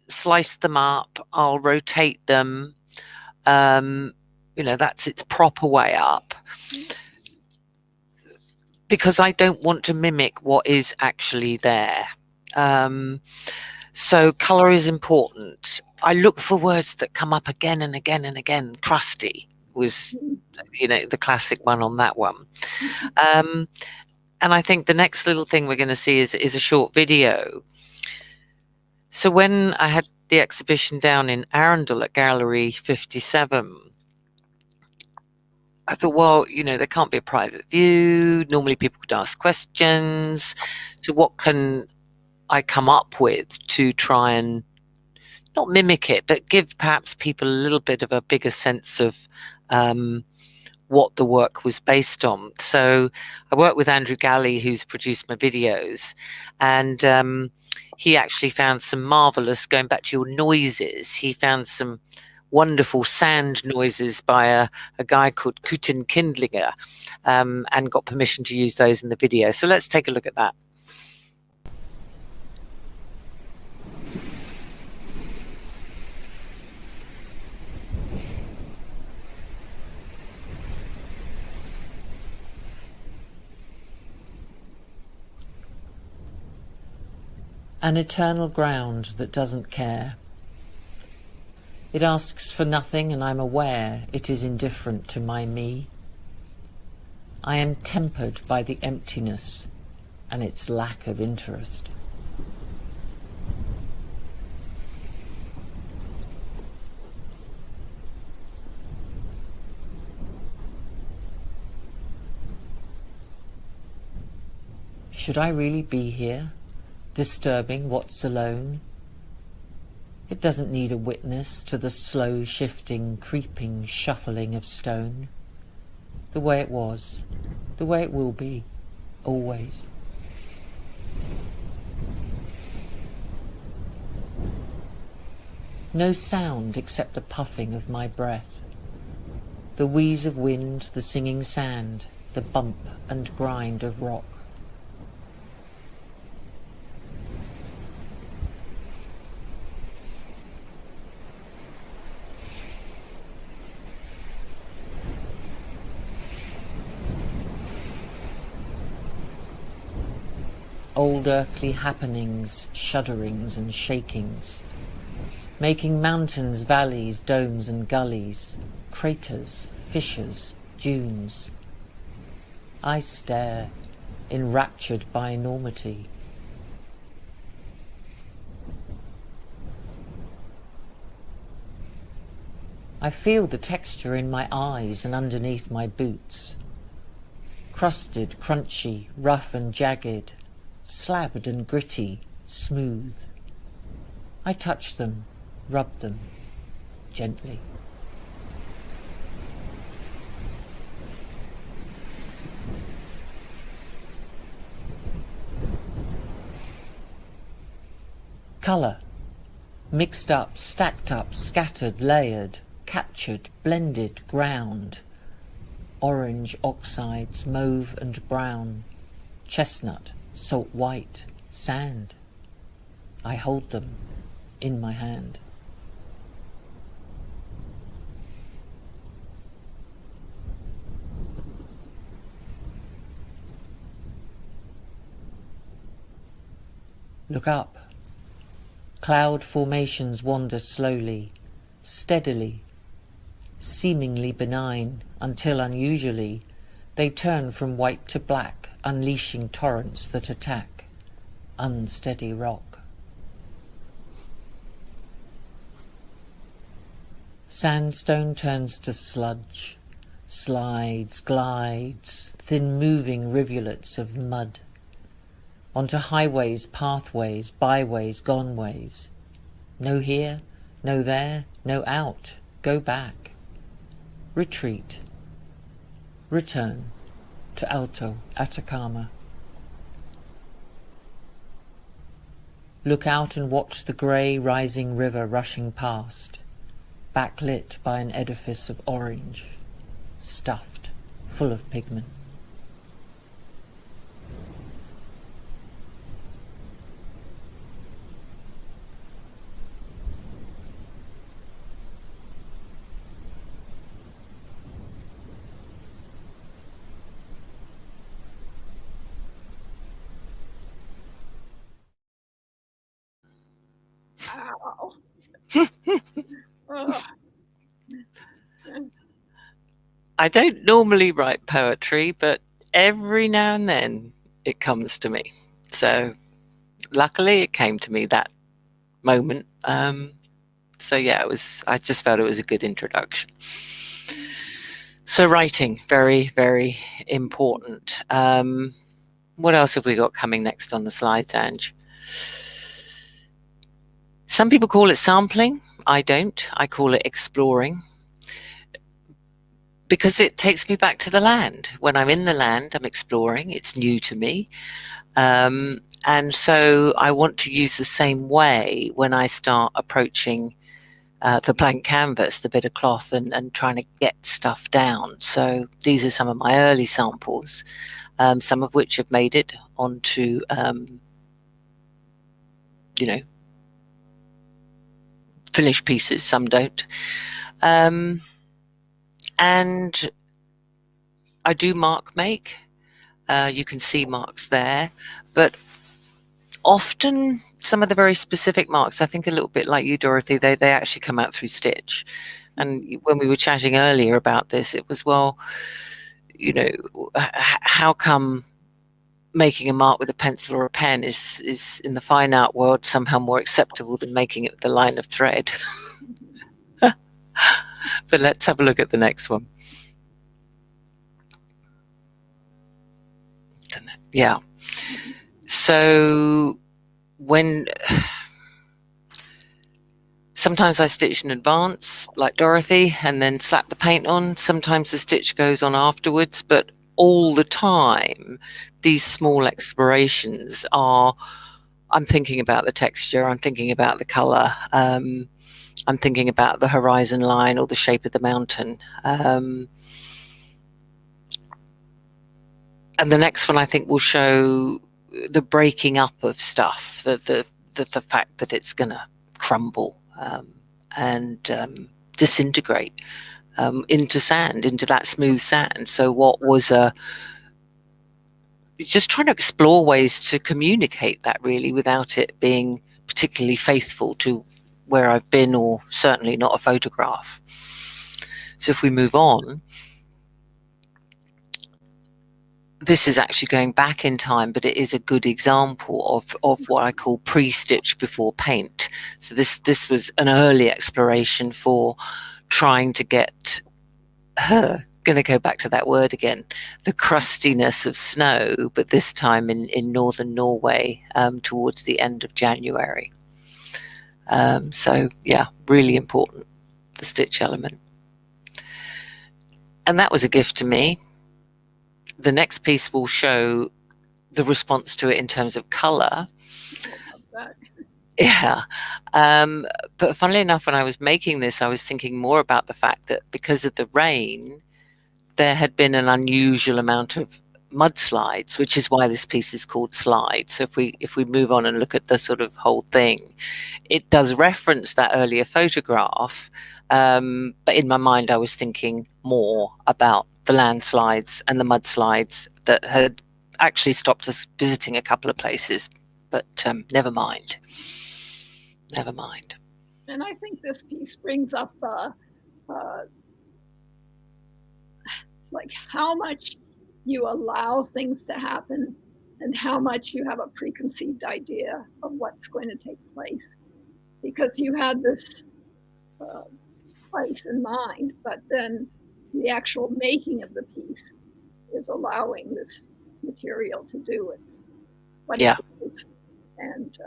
slice them up, I'll rotate them. That's its proper way up, because I don't want to mimic what is actually there. So colour is important. I look for words that come up again and again and again. Crusty was, the classic one on that one. And I think the next little thing we're going to see is a short video. So when I had the exhibition down in Arundel at Gallery 57, I thought, well, there can't be a private view. Normally people could ask questions. So what can I come up with to try and not mimic it, but give perhaps people a little bit of a bigger sense of what the work was based on? So I worked with Andrew Galley, who's produced my videos, and he actually found some marvelous, going back to your noises, he found some wonderful sand noises by a guy called Kutin Kindlinger, and got permission to use those in the video. So let's take a look at that. An eternal ground that doesn't care. It asks for nothing, and I'm aware it is indifferent to my me. I am tempered by the emptiness and its lack of interest. Should I really be here, disturbing what's alone? It doesn't need a witness to the slow shifting, creeping, shuffling of stone. The way it was, the way it will be, always. No sound except the puffing of my breath, the wheeze of wind, the singing sand, the bump and grind of rock. Old earthly happenings, shudderings and shakings, making mountains, valleys, domes and gullies, craters, fissures, dunes. I stare, enraptured by enormity. I feel the texture in my eyes and underneath my boots. Crusted, crunchy, rough and jagged, slabbed and gritty, smooth. I touch them, rub them, gently. Colour. Mixed up, stacked up, scattered, layered, captured, blended, ground. Orange oxides, mauve and brown, chestnut, salt white, sand. I hold them in my hand. Look up. Cloud formations wander slowly, steadily, seemingly benign, until unusually they turn from white to black, unleashing torrents that attack unsteady rock. Sandstone turns to sludge, slides, glides, thin moving rivulets of mud, onto highways, pathways, byways, goneways. No here, no there, no out, go back. Retreat. Return to Alto Atacama. Look out and watch the grey rising river rushing past, backlit by an edifice of orange, stuffed, full of pigment. Oh, I don't normally write poetry, but every now and then it comes to me. So luckily it came to me that moment. So yeah, I just felt it was a good introduction. So writing, very, very important. What else have we got coming next on the slides, Ange? Some people call it sampling. I don't. I call it exploring, because it takes me back to the land. When I'm in the land, I'm exploring. It's new to me. And so I want to use the same way when I start approaching the blank canvas, the bit of cloth, and trying to get stuff down. So these are some of my early samples, some of which have made it onto, finished pieces, some don't. And I do mark make. You can see marks there, but often some of the very specific marks, I think a little bit like you, Dorothy, they actually come out through stitch. And when we were chatting earlier about this, it was, well, how come making a mark with a pencil or a pen is in the fine art world somehow more acceptable than making it with a line of thread? But let's have a look at the next one. Yeah. So sometimes I stitch in advance, like Dorothy, and then slap the paint on. Sometimes the stitch goes on afterwards, but all the time, these small explorations I'm thinking about the texture, I'm thinking about the color, I'm thinking about the horizon line or the shape of the mountain. And the next one, I think, will show the breaking up of stuff, the fact that it's going to crumble and disintegrate into sand, into that smooth sand. So what was just trying to explore ways to communicate that, really, without it being particularly faithful to where I've been, or certainly not a photograph. So if we move on, this is actually going back in time, but it is a good example of what I call pre-stitch before paint. So this was an early exploration for trying to get going to go back to that word again, the crustiness of snow, but this time in northern Norway towards the end of January. So yeah, really important, the stitch element. And that was a gift to me. The next piece will show the response to it in terms of color. Yeah. But funnily enough, when I was making this, I was thinking more about the fact that because of the rain, there had been an unusual amount of mudslides, which is why this piece is called Slide. So if we move on and look at the sort of whole thing, it does reference that earlier photograph. But in my mind, I was thinking more about the landslides and the mudslides that had actually stopped us visiting a couple of places. But never mind. Never mind. And I think this piece brings up like how much you allow things to happen and how much you have a preconceived idea of what's going to take place. Because you had this place in mind, but then the actual making of the piece is allowing this material to do what it is. And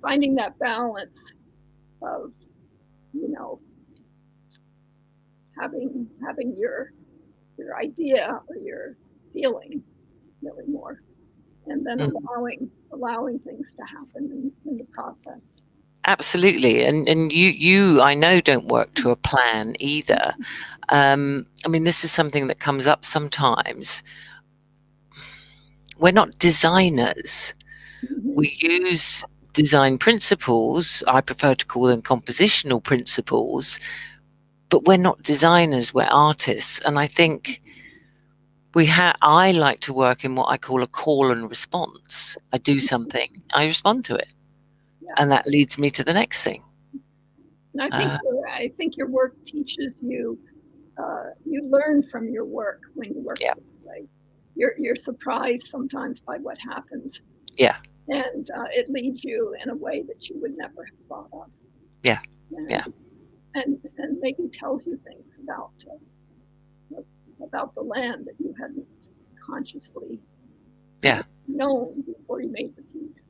finding that balance of, having your idea or your feeling really more, and then allowing things to happen in the process. Absolutely. And you I know don't work to a plan either. I mean, this is something that comes up sometimes. We're not designers. We use design principles. I prefer to call them compositional principles, but we're not designers, we're artists. And I think I like to work in what I call a call and response. I do something, I respond to it. And that leads me to the next thing. And I think your work teaches you. You learn from your work when you work. Yeah. Right? You're surprised sometimes by what happens. Yeah. And it leads you in a way that you would never have thought of. Yeah. And maybe tells you things about the land that you hadn't consciously known before you made the piece.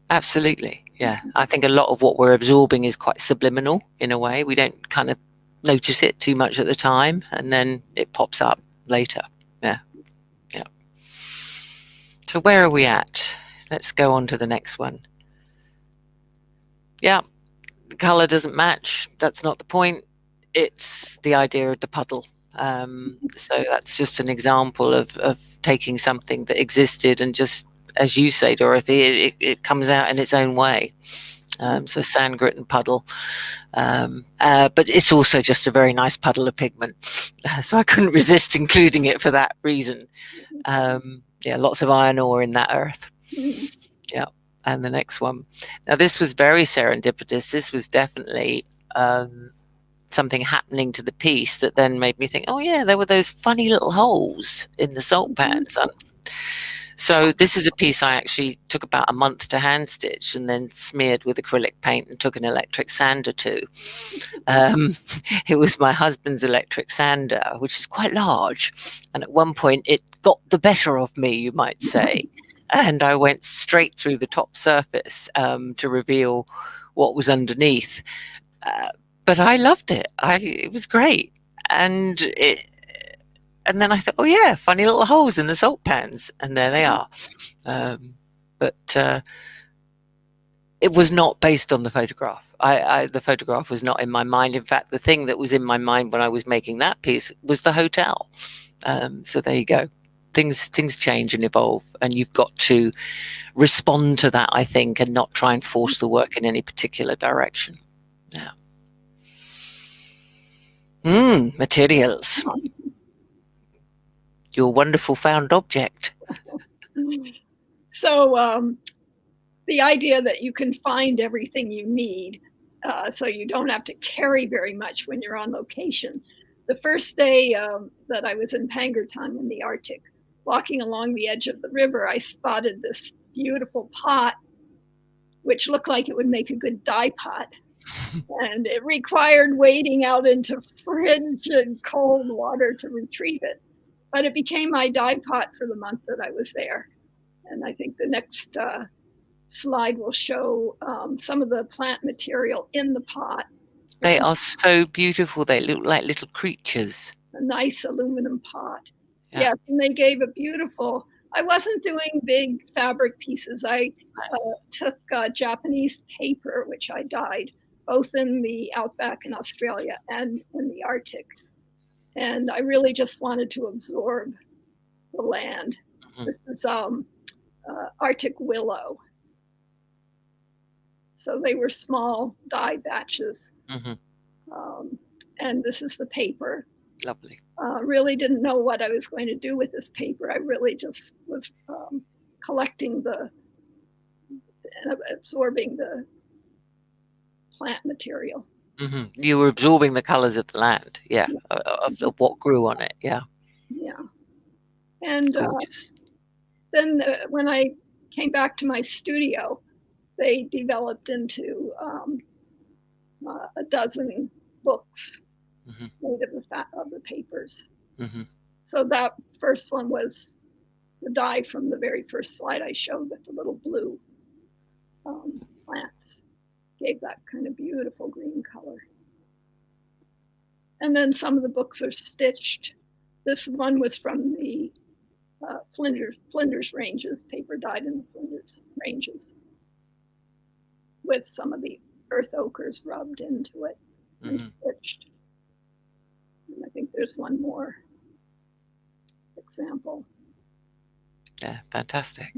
Absolutely. Yeah. I think a lot of what we're absorbing is quite subliminal in a way. We don't kind of notice it too much at the time, and then it pops up later. Yeah. So where are we at? Let's go on to the next one. Yeah. The color doesn't match. That's not the point. It's the idea of the puddle. So that's just an example of taking something that existed and just, as you say, Dorothy, it comes out in its own way. So sand, grit and puddle. But it's also just a very nice puddle of pigment. So I couldn't resist including it for that reason. Lots of iron ore in that earth. Yeah. And the next one. Now, this was very serendipitous. This was definitely something happening to the piece that then made me think, oh, yeah, there were those funny little holes in the salt pans. So this is a piece I actually took about a month to hand stitch and then smeared with acrylic paint and took an electric sander to. It was my husband's electric sander, which is quite large. And at one point it got the better of me, you might say. And I went straight through the top surface to reveal what was underneath. But I loved it. It was great. And then I thought, oh yeah, funny little holes in the salt pans, and there they are. But it was not based on the photograph. The photograph was not in my mind. In fact, the thing that was in my mind when I was making that piece was the hotel. So there you go. Things change and evolve, and you've got to respond to that, I think, and not try and force the work in any particular direction. Yeah. Materials. Your wonderful found object. So the idea that you can find everything you need, so you don't have to carry very much when you're on location. The first day that I was in Pangertung in the Arctic, walking along the edge of the river, I spotted this beautiful pot, which looked like it would make a good dye pot. And it required wading out into frigid cold water to retrieve it. But it became my dye pot for the month that I was there. And I think the next slide will show some of the plant material in the pot. They are so beautiful. They look like little creatures. A nice aluminum pot. Yeah, and they gave a beautiful, I wasn't doing big fabric pieces. I took Japanese paper, which I dyed, both in the outback in Australia and in the Arctic. And I really just wanted to absorb the land. Mm-hmm. This is Arctic willow. So they were small dye batches. Mm-hmm. And this is the paper. Lovely. Really didn't know what I was going to do with this paper. I really just was collecting and absorbing the plant material. Mm-hmm. You were absorbing the colors of the land, of what grew on it, yeah. And then when I came back to my studio, they developed into a dozen books made of the papers. Mm-hmm. So that first one was the dye from the very first slide I showed with the little blue plants. Gave that kind of beautiful green color. And then some of the books are stitched. This one was from the Flinders Ranges, paper dyed in the Flinders Ranges, with some of the earth ochres rubbed into it and stitched. And I think there's one more example. Yeah, fantastic.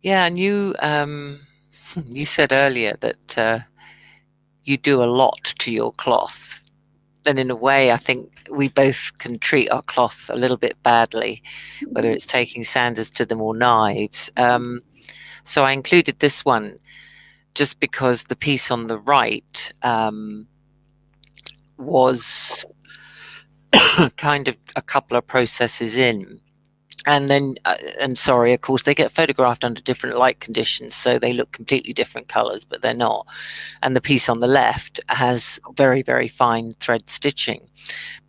Yeah, and you you said earlier that you do a lot to your cloth. and in a way, I think we both can treat our cloth a little bit badly, whether it's taking sanders to them or knives. So I included this one just because the piece on the right was kind of a couple of processes in. And then, and sorry, of course, they get photographed under different light conditions, so they look completely different colors, but they're not. And the piece on the left has very, very fine thread stitching.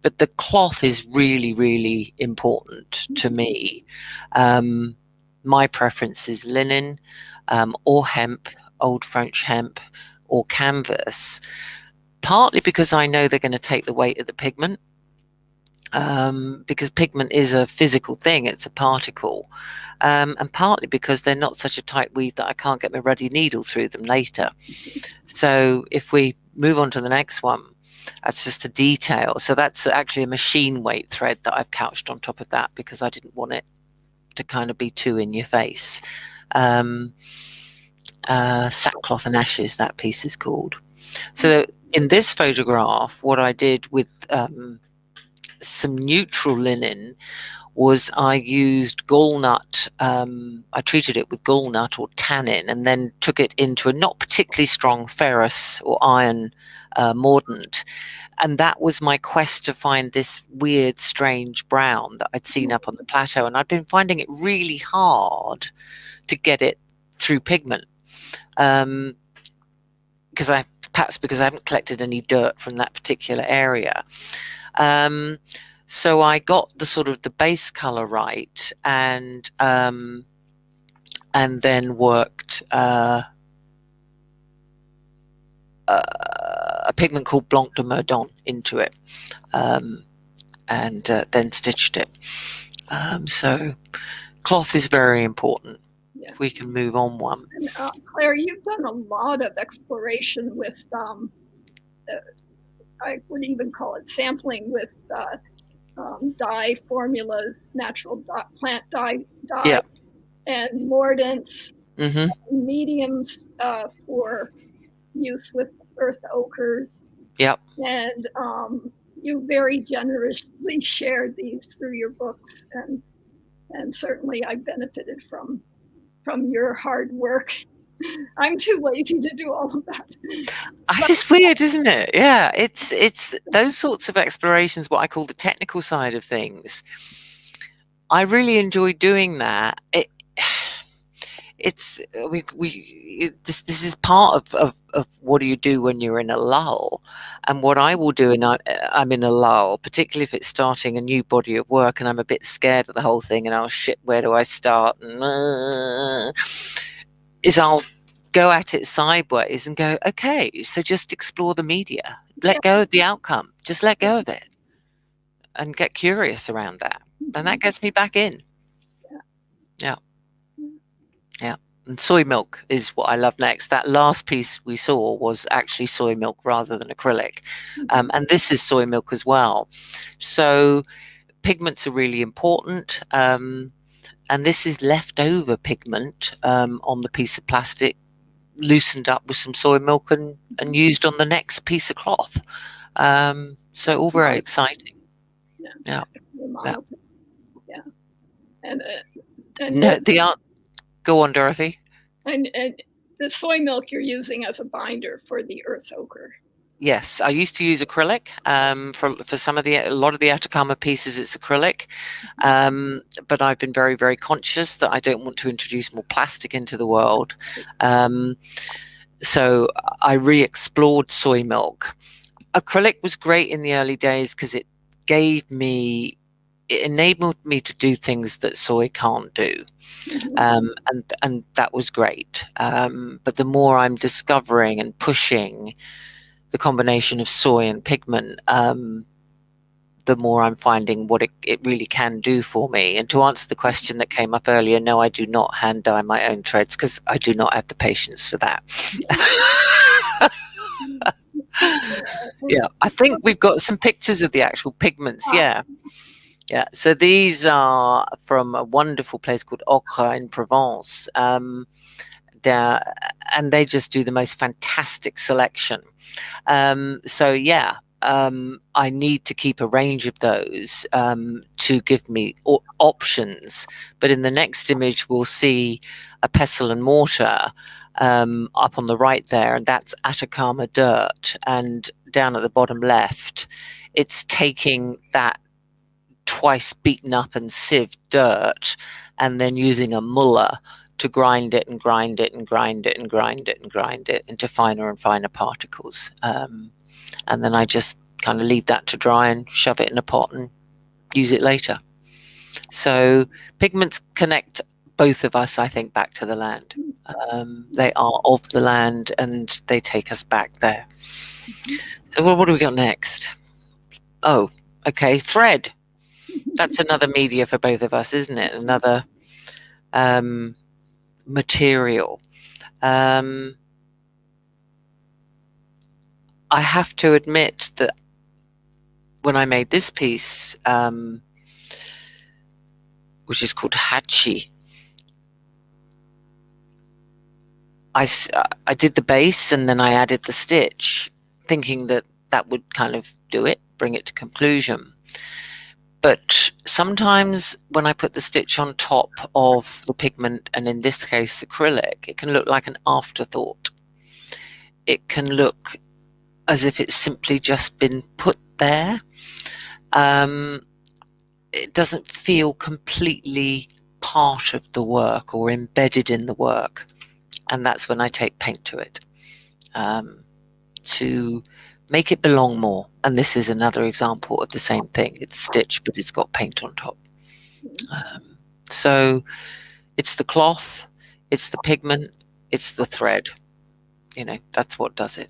But the cloth is really, really important to me. My preference is linen or hemp, old French hemp, or canvas, partly because I know they're going to take the weight of the pigment. Because pigment is a physical thing, it's a particle, and partly because they're not such a tight weave that I can't get my ruddy needle through them later. So if we move on to the next one, that's just a detail. So that's actually a machine weight thread that I've couched on top of that because I didn't want it to kind of be too in your face. Sackcloth and Ashes, that piece is called. So in this photograph, what I did with some neutral linen was I used gallnut. I treated it with gallnut or tannin and then took it into a not particularly strong ferrous or iron mordant. And that was my quest to find this weird, strange brown that I'd seen up on the plateau. And I'd been finding it really hard to get it through pigment. Perhaps because I haven't collected any dirt from that particular area. So I got the sort of the base color right, and then worked a pigment called Blanc de Meudon into it, and then stitched it. So cloth is very important. Yeah. If we can move on one. And, Claire, you've done a lot of exploration with I would even call it sampling with dye formulas, natural plant dye, yep. and mordants, mediums for use with earth ochres. Yep. And you very generously shared these through your books, and certainly I benefited from your hard work. I'm too lazy to do all of that. It's weird, isn't it? Yeah, it's those sorts of explorations, what I call the technical side of things. I really enjoy doing that. This is part of what do you do when you're in a lull, and what I will do, and I'm in a lull, particularly if it's starting a new body of work, and I'm a bit scared of the whole thing, and shit, where do I start? And, is I'll go at it sideways and go, okay, so just explore the media, let go of the outcome, just let go of it, and get curious around that, and that gets me back in. Yeah. And soy milk is what I love next. That last piece we saw was actually soy milk rather than acrylic. And this is soy milk as well. So pigments are really important. And this is leftover pigment on the piece of plastic, loosened up with some soy milk and used on the next piece of cloth. So all very exciting. Yeah. And no, go on, Dorothy. And the soy milk you're using as a binder for the earth ochre. Yes, I used to use acrylic for some of a lot of the Atacama pieces. It's acrylic, but I've been very, very conscious that I don't want to introduce more plastic into the world. So I re-explored soy milk. Acrylic was great in the early days because it enabled me to do things that soy can't do. And that was great. But the more I'm discovering and pushing the combination of soy and pigment, the more I'm finding what it really can do for me. And to answer the question that came up earlier, no, I do not hand dye my own threads because I do not have the patience for that. Yeah, I think we've got some pictures of the actual pigments. Yeah. So these are from a wonderful place called Ocre in Provence. And they just do the most fantastic selection. So yeah, I need to keep a range of those to give me options. But in the next image, we'll see a pestle and mortar up on the right there, and that's Atacama dirt. And down at the bottom left, it's taking that twice beaten up and sieved dirt and then using a muller to grind it and grind it and grind it and grind it and grind it into finer and finer particles. And then I just kind of leave that to dry and shove it in a pot and use it later. So pigments connect both of us, I think, back to the land. They are of the land and they take us back there. So what do we got next? Oh, okay, thread. That's another media for both of us, isn't it? Another material. I have to admit that when I made this piece, which is called Hachi, I did the base and then I added the stitch, thinking that that would kind of do it, bring it to conclusion. But sometimes when I put the stitch on top of the pigment, and in this case acrylic, it can look like an afterthought. It can look as if it's simply just been put there. It doesn't feel completely part of the work or embedded in the work. And that's when I take paint to it, to make it belong more. And this is another example of the same thing. It's stitched, but it's got paint on top. So it's the cloth, it's the pigment, it's the thread. You know, that's what does it.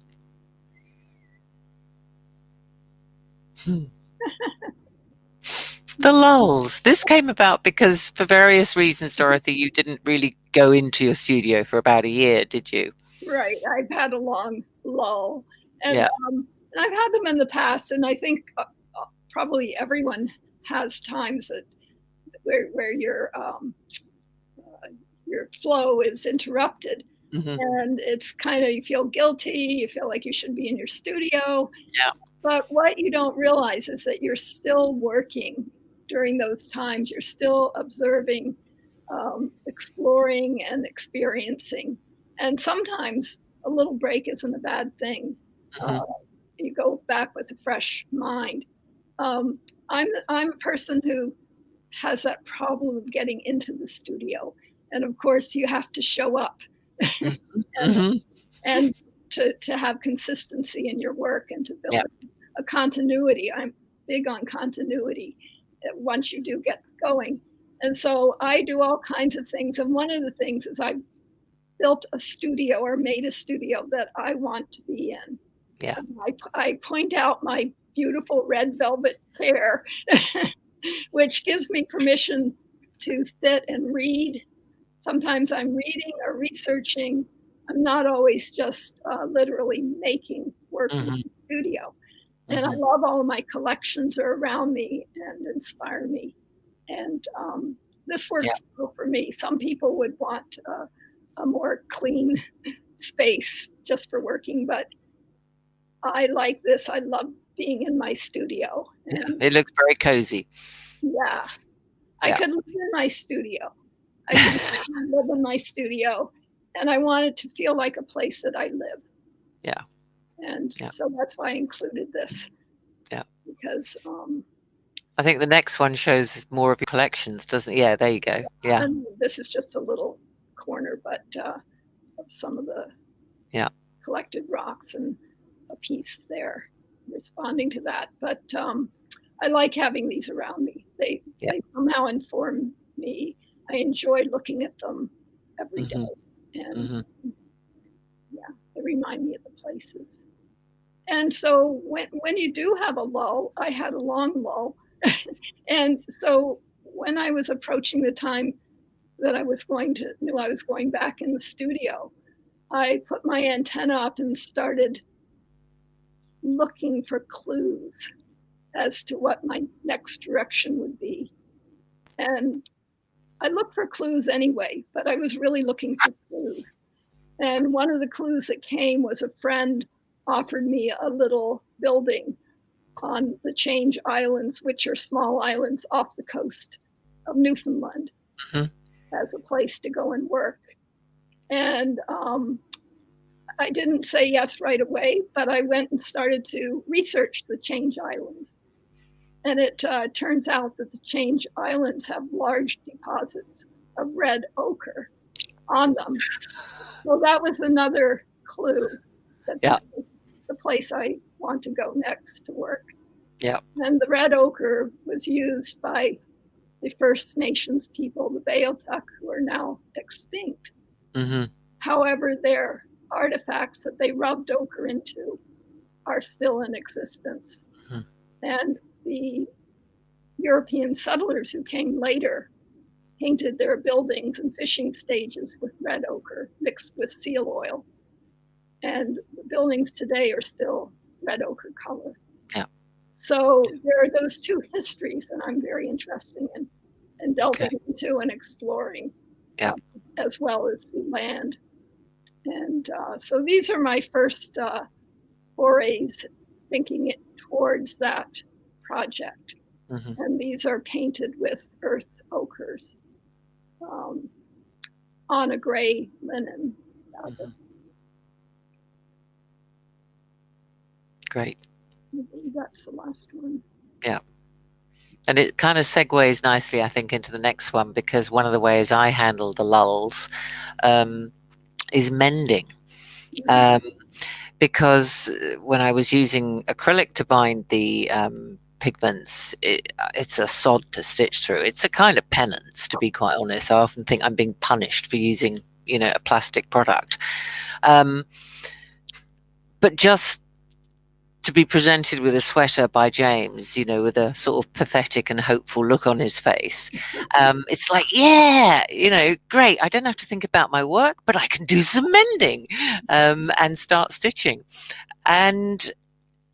The lulls. This came about because for various reasons, Dorothy, you didn't really go into your studio for about a year, did you? Right. I've had a long lull. And, yeah. And I've had them in the past. And I think probably everyone has times that where your flow is interrupted. And it's kind of, you feel guilty. You feel like you should be in your studio. Yeah. But what you don't realize is that you're still working during those times. You're still observing, exploring, and experiencing. And sometimes a little break isn't a bad thing. You go back with a fresh mind. I'm a person who has that problem of getting into the studio. And of course, you have to show up and to have consistency in your work and to build a continuity. I'm big on continuity once you do get going. And so I do all kinds of things. And one of the things is I've built a studio or made a studio that I want to be in. Yeah. I point out my beautiful red velvet chair, which gives me permission to sit and read. Sometimes I'm reading or researching. I'm not always just literally making work in the studio. And I love all of my collections are around me and inspire me. And this works well for me. Some people would want a more clean space just for working, but I like this. I love being in my studio. And it looks very cozy. Yeah. I could live in my studio. I could live in my studio, and I want it to feel like a place that I live. Yeah. And so that's why I included this. Yeah. Because I think the next one shows more of your collections, doesn't it? Yeah, there you go. Yeah. And this is just a little corner, but of some of the collected rocks and a piece there responding to that. But I like having these around me. They somehow inform me. I enjoy looking at them every day. And they remind me of the places. And so when you do have a lull, I had a long lull. And so when I was approaching the time that knew I was going back in the studio, I put my antenna up and started looking for clues as to what my next direction would be. And I look for clues anyway, but I was really looking for clues. And one of the clues that came was a friend offered me a little building on the Change Islands, which are small islands off the coast of Newfoundland, as a place to go and work. And I didn't say yes right away, but I went and started to research the Change Islands. And it turns out that the Change Islands have large deposits of red ochre on them. So that was another clue that this was the place I want to go next to work. Yeah. And the red ochre was used by the First Nations people, the Beothuk, who are now extinct. However, their artifacts that they rubbed ochre into are still in existence. And the European settlers who came later painted their buildings and fishing stages with red ochre mixed with seal oil. And the buildings today are still red ochre color. Yeah. So there are those two histories that I'm very interested in delving into and exploring, as well as the land. And so these are my first forays thinking it towards that project. And these are painted with earth ochres on a gray linen. Great. I believe that's the last one. Yeah. And it kind of segues nicely, I think, into the next one, because one of the ways I handle the lulls is mending. Because when I was using acrylic to bind the pigments, it's a sod to stitch through. It's a kind of penance, to be quite honest. I often think I'm being punished for using, a plastic product. But just to be presented with a sweater by James, with a sort of pathetic and hopeful look on his face, it's like, great. I don't have to think about my work, but I can do some mending and start stitching. And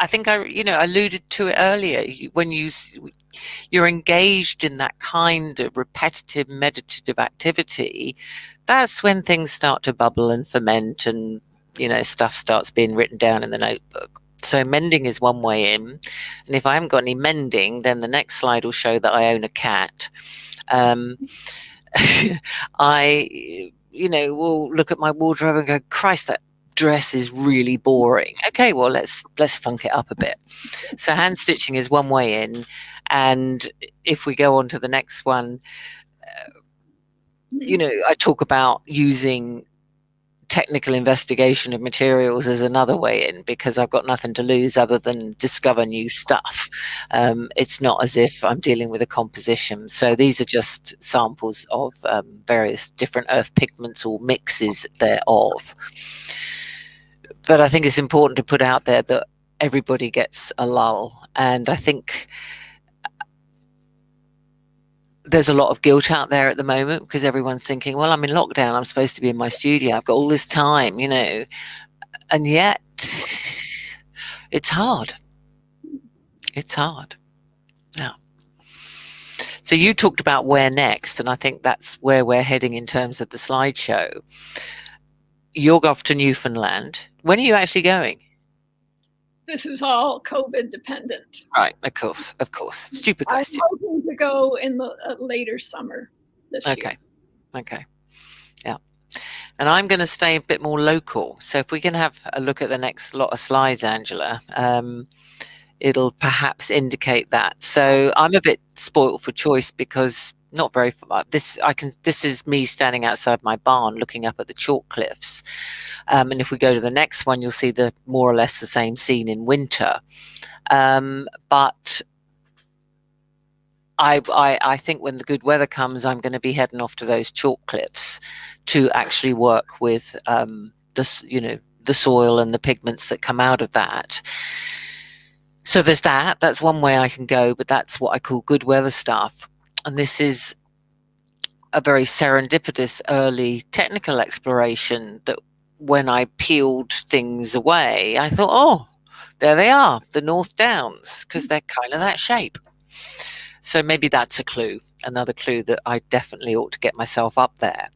I think I alluded to it earlier. When you're engaged in that kind of repetitive, meditative activity, that's when things start to bubble and ferment, and stuff starts being written down in the notebook. So mending is one way in. And if I haven't got any mending, then the next slide will show that I own a cat. I will look at my wardrobe and go, Christ, that dress is really boring. Okay, well, let's funk it up a bit. So hand stitching is one way in. And if we go on to the next one, I talk about using technical investigation of materials as another way in, because I've got nothing to lose other than discover new stuff. It's not as if I'm dealing with a composition. So these are just samples of various different earth pigments or mixes thereof. But I think it's important to put out there that everybody gets a lull. And I think there's a lot of guilt out there at the moment, because everyone's thinking, well, I'm in lockdown, I'm supposed to be in my studio, I've got all this time, and yet it's hard. It's hard. Yeah. So you talked about where next, and I think that's where we're heading in terms of the slideshow. You're off to Newfoundland. When are you actually going? This is all COVID dependent. Right, of course. Stupid question. I'm hoping to go in the later summer this year. Okay. Yeah. And I'm going to stay a bit more local. So if we can have a look at the next lot of slides, Angela, it'll perhaps indicate that. So I'm a bit spoiled for choice, because not very far. This is me standing outside my barn looking up at the chalk cliffs. And if we go to the next one, you'll see the more or less the same scene in winter. But I think when the good weather comes, I'm going to be heading off to those chalk cliffs to actually work with the soil and the pigments that come out of that. So there's that. That's one way I can go, but that's what I call good weather stuff. And this is a very serendipitous early technical exploration that when I peeled things away, I thought, oh, there they are, the North Downs, because they're kind of that shape. So maybe that's a clue, another clue that I definitely ought to get myself up there.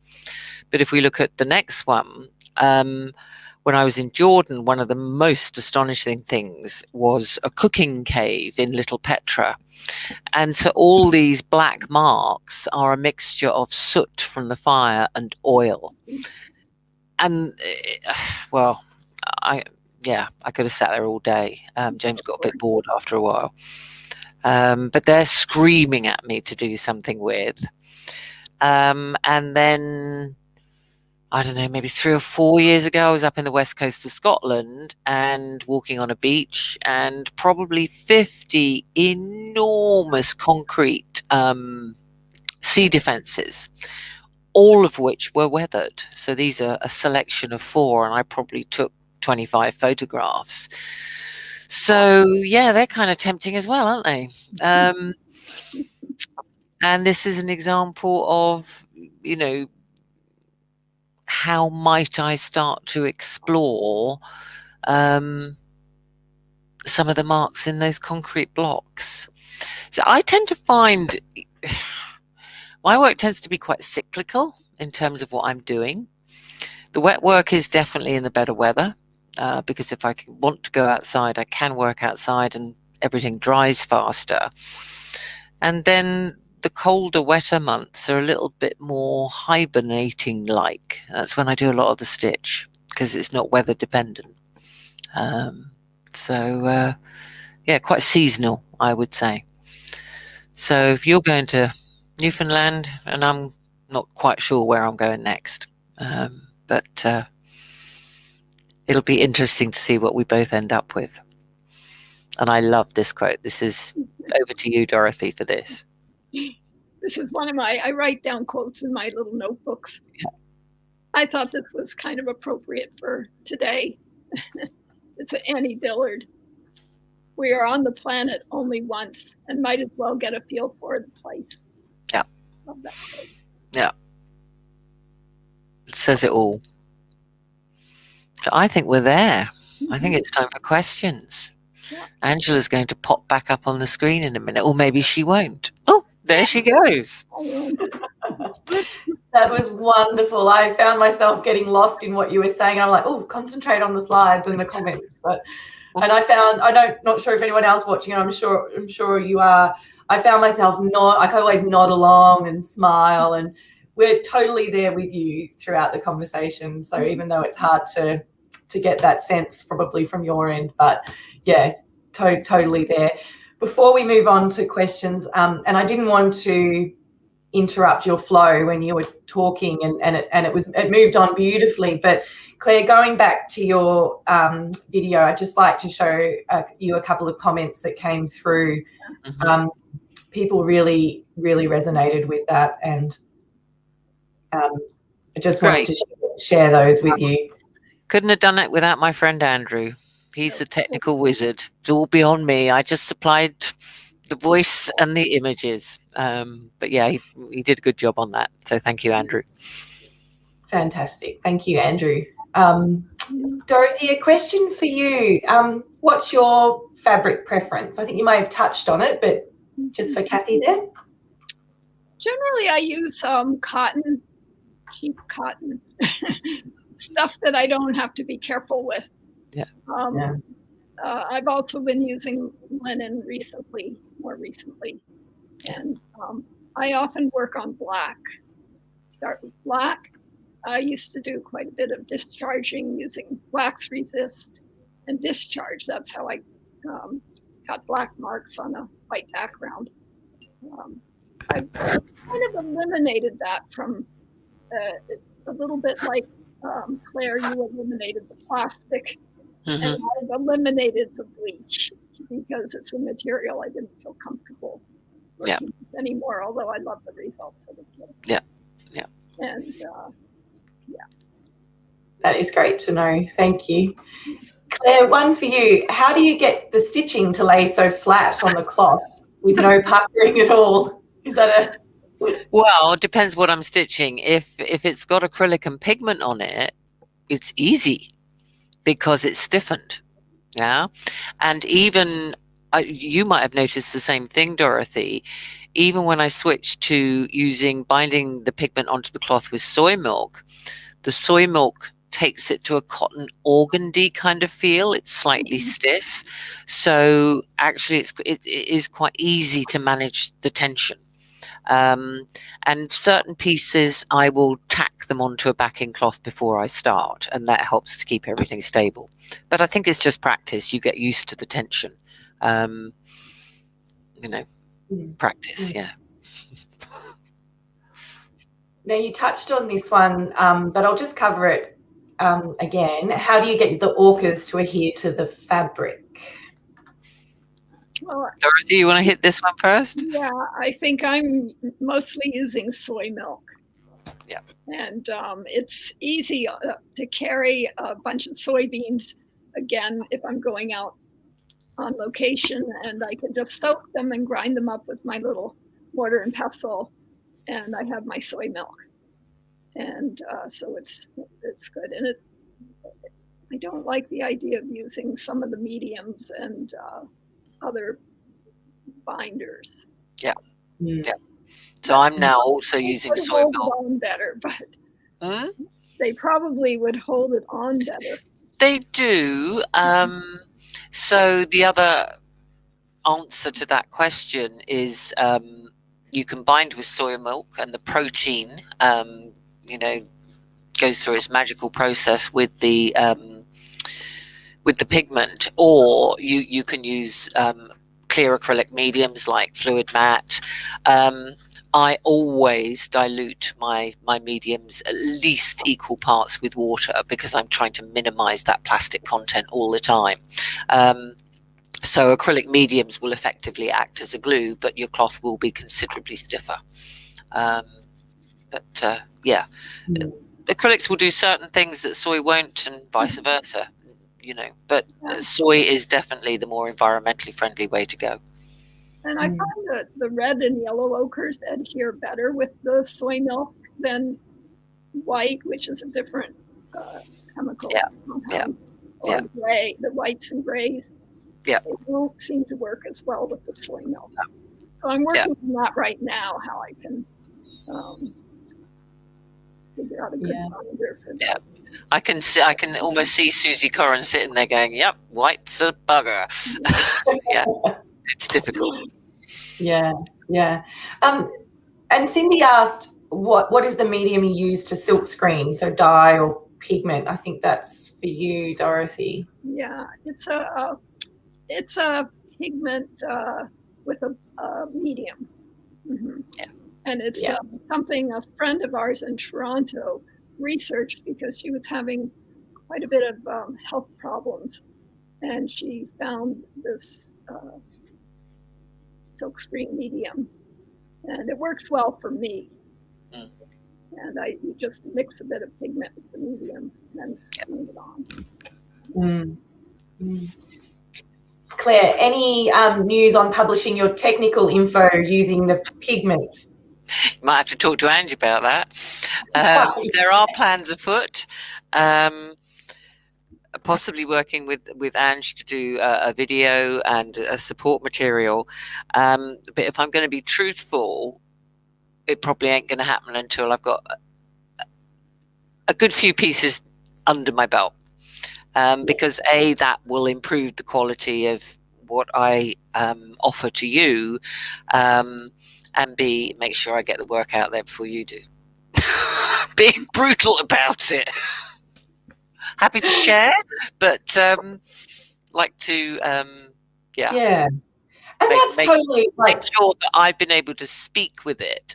But if we look at the next one, when I was in Jordan, one of the most astonishing things was a cooking cave in Little Petra. And so all these black marks are a mixture of soot from the fire and oil. And, well, I could have sat there all day. James got a bit bored after a while. But they're screaming at me to do something with. And then, I don't know, maybe 3 or 4 years ago, I was up in the west coast of Scotland and walking on a beach, and probably 50 enormous concrete sea defences, all of which were weathered. So these are a selection of 4, and I probably took 25 photographs. So yeah, they're kind of tempting as well, aren't they? And this is an example of, you know, how might I start to explore some of the marks in those concrete blocks. So I tend to find my work tends to be quite cyclical in terms of what I'm doing. The wet work is definitely in the better weather, because if I want to go outside, I can work outside and everything dries faster. And then the colder, wetter months are a little bit more hibernating like. That's when I do a lot of the stitch, because it's not weather dependent. Yeah, quite seasonal, I would say. So if you're going to Newfoundland, and I'm not quite sure where I'm going next, but it'll be interesting to see what we both end up with. And I love this quote. This is over to you, Dorothy, for this. This is one of I write down quotes in my little notebooks. Yeah. I thought this was kind of appropriate for today. It's Annie Dillard. We are on the planet only once and might as well get a feel for the place. Yeah. Love that quote. Yeah. It says it all. So I think we're there. I think it's time for questions. Yeah. Angela's going to pop back up on the screen in a minute, or maybe she won't. Oh, there she goes. That was wonderful. I found myself getting lost in what you were saying. I'm like, oh, concentrate on the slides and the comments. And not sure if anyone else watching, I'm sure you are. I found myself I always nod along and smile, and we're totally there with you throughout the conversation. So even though it's hard to get that sense probably from your end, but yeah, totally there. Before we move on to questions, and I didn't want to interrupt your flow when you were talking, and it moved on beautifully. But Claire, going back to your video, I'd just like to show you a couple of comments that came through. Mm-hmm. People really resonated with that, and I just wanted to share those with you. Couldn't have done it without my friend Andrew. He's a technical wizard. It's all beyond me. I just supplied the voice and the images. But yeah, he did a good job on that. So thank you, Andrew. Fantastic. Thank you, Andrew. Dorothy, a question for you. What's your fabric preference? I think you may have touched on it, but just for Kathy there. Generally, I use cotton, cheap cotton, stuff that I don't have to be careful with. Yeah. I've also been using linen more recently. And I often work on black. Start with black. I used to do quite a bit of discharging using wax resist and discharge. That's how I got black marks on a white background. I've kind of eliminated that from, it's a little bit like Claire, you eliminated the plastic. Mm-hmm. And I've eliminated the bleach because it's a material I didn't feel comfortable working with anymore, although I love the results of it. Yeah. And that is great to know. Thank you. Claire, one for you. How do you get the stitching to lay so flat on the cloth with no puckering at all? Is that Well, it depends what I'm stitching. If it's got acrylic and pigment on it, it's easy because it's stiffened. Yeah. And even you might have noticed the same thing, Dorothy. Even when I switched to binding the pigment onto the cloth with soy milk, the soy milk takes it to a cotton organdy kind of feel. It's slightly stiff. So actually it is quite easy to manage the tension. And certain pieces I will tack them onto a backing cloth before I start, and that helps to keep everything stable. But I think it's just practice. You get used to the tension. Practice, yeah. Now, you touched on this one, but I'll just cover it again. How do you get the orcas to adhere to the fabric? Well, Dorothy, you want to hit this one first? yeah, I think I'm mostly using soy milk. Yeah. And it's easy to carry a bunch of soybeans, again, if I'm going out on location, and I can just soak them and grind them up with my little mortar and pestle, and I have my soy milk. And so it's good. And I don't like the idea of using some of the mediums and other binders. Yeah. Yeah. So I'm now also using soy milk. On better, but they probably would hold it on better. They do. So the other answer to that question is you can bind with soy milk, and the protein, goes through its magical process with the pigment, or you can use clear acrylic mediums like fluid matte. I always dilute my mediums at least equal parts with water, because I'm trying to minimize that plastic content all the time. So acrylic mediums will effectively act as a glue, but your cloth will be considerably stiffer. Acrylics will do certain things that soy won't, and vice versa. But soy is definitely the more environmentally friendly way to go. And I find that the red and yellow ochres adhere better with the soy milk than white, which is a different chemical. Or gray, the whites and grays. Yeah. They don't seem to work as well with the soy milk. So I'm working on that right now, how I can figure out a good binder for that. Yeah. I can almost see Susie Corrin sitting there going, "Yep, white's a bugger." Yeah, it's difficult. Yeah. And Cindy asked, what is the medium you use to silk screen? So dye or pigment? I think that's for you, Dorothy. Yeah, it's a pigment with a medium. Mm-hmm. Yeah. And it's something a friend of ours in Toronto researched, because she was having quite a bit of health problems, and she found this silkscreen medium, and it works well for me. And you just mix a bit of pigment with the medium and then screen it on. Claire, any news on publishing your technical info using the pigment? You might have to talk to Angie about that. There are plans afoot. Possibly working with Ange to do a video and a support material. But if I'm going to be truthful, it probably ain't going to happen until I've got a good few pieces under my belt. Because A, that will improve the quality of what I offer to you. And B, make sure I get the work out there before you do. Being brutal about it. Happy to share, but like to, Yeah. And that's totally like, make sure that I've been able to speak with it.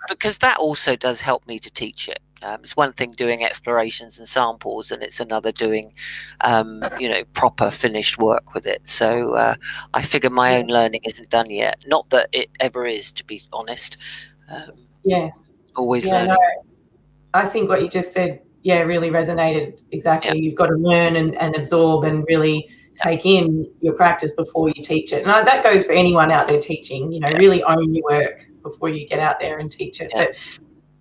Because that also does help me to teach it. It's one thing doing explorations and samples, and it's another doing, proper finished work with it. So I figure my own learning isn't done yet. Not that it ever is, to be honest. Yes. Always learning. No, I think what you just said, really resonated. Exactly. You've got to learn and absorb and really take in your practice before you teach it. And that goes for anyone out there teaching, really own your work before you get out there and teach it. But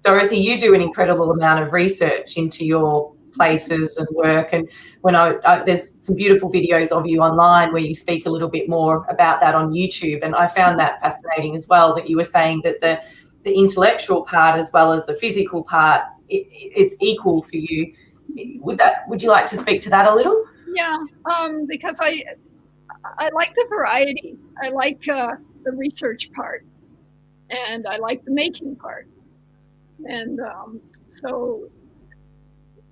Dorothy, you do an incredible amount of research into your places and work. And when there's some beautiful videos of you online where you speak a little bit more about that on YouTube. And I found that fascinating as well, that you were saying that the intellectual part as well as the physical part it's equal for you. Would you like to speak to that a little? Yeah, because I like the variety. I like the research part, and I like the making part. And so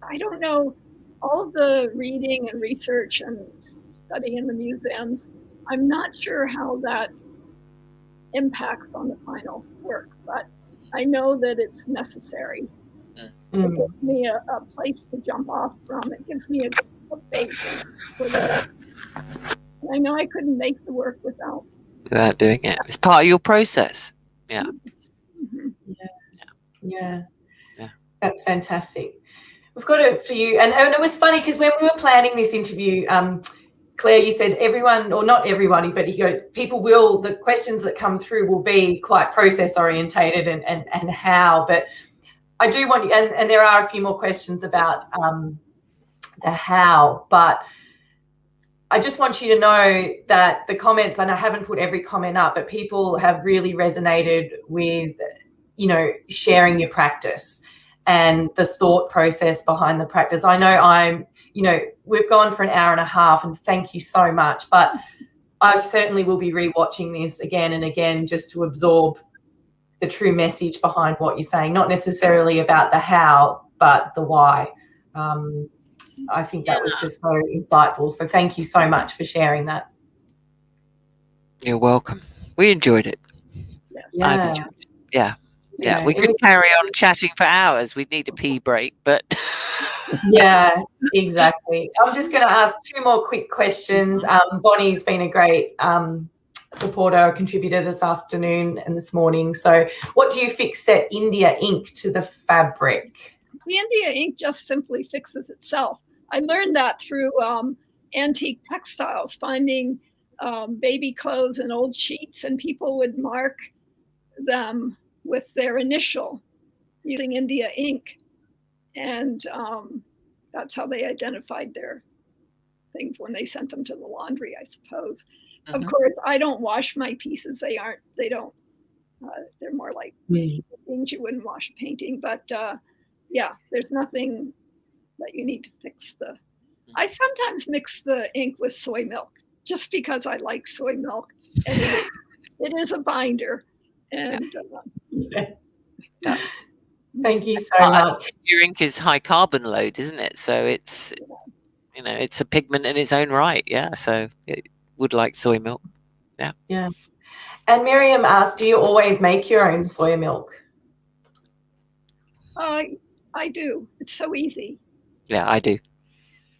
I don't know, all the reading and research and studying in the museums, I'm not sure how that impacts on the final work, but I know that it's necessary. It gives me a place to jump off from. It gives me a base for the work. And I know I couldn't make the work without doing it. It's part of your process. Yeah. Mm-hmm. Yeah. That's fantastic. We've got it for you. And it was funny because when we were planning this interview, Claire, you said everyone, or not everybody, but he goes, the questions that come through will be quite process orientated and how. But I do want you, and there are a few more questions about the how, but I just want you to know that the comments, and I haven't put every comment up, but people have really resonated with, sharing your practice and the thought process behind the practice. I know we've gone for an hour and a half, and thank you so much, but I certainly will be rewatching this again and again just to absorb the true message behind what you're saying, not necessarily about the how, but the why. I think that was just so insightful. So thank you so much for sharing that. You're welcome. We enjoyed it. Yeah. I've enjoyed it. Yeah. We could carry on chatting for hours. We'd need a pee break, but yeah, exactly. I'm just going to ask 2 more quick questions. Bonnie's been a great supporter, contributor this afternoon and this morning. So what do you fix set India ink to the fabric? The India ink just simply fixes itself. I learned that through antique textiles, finding baby clothes and old sheets, and people would mark them with their initial using India ink. And that's how they identified their things when they sent them to the laundry, I suppose. Mm-hmm. Of course, I don't wash my pieces. They're more like things you wouldn't wash a painting. But there's nothing that you need to fix I sometimes mix the ink with soy milk just because I like soy milk. And it is a binder. And thank you so much. Your ink is high carbon load, isn't it? So it's it's a pigment in its own right. Yeah. So it would like soy milk. Yeah. Yeah. And Miriam asked, do you always make your own soy milk? I do. It's so easy. Yeah, I do.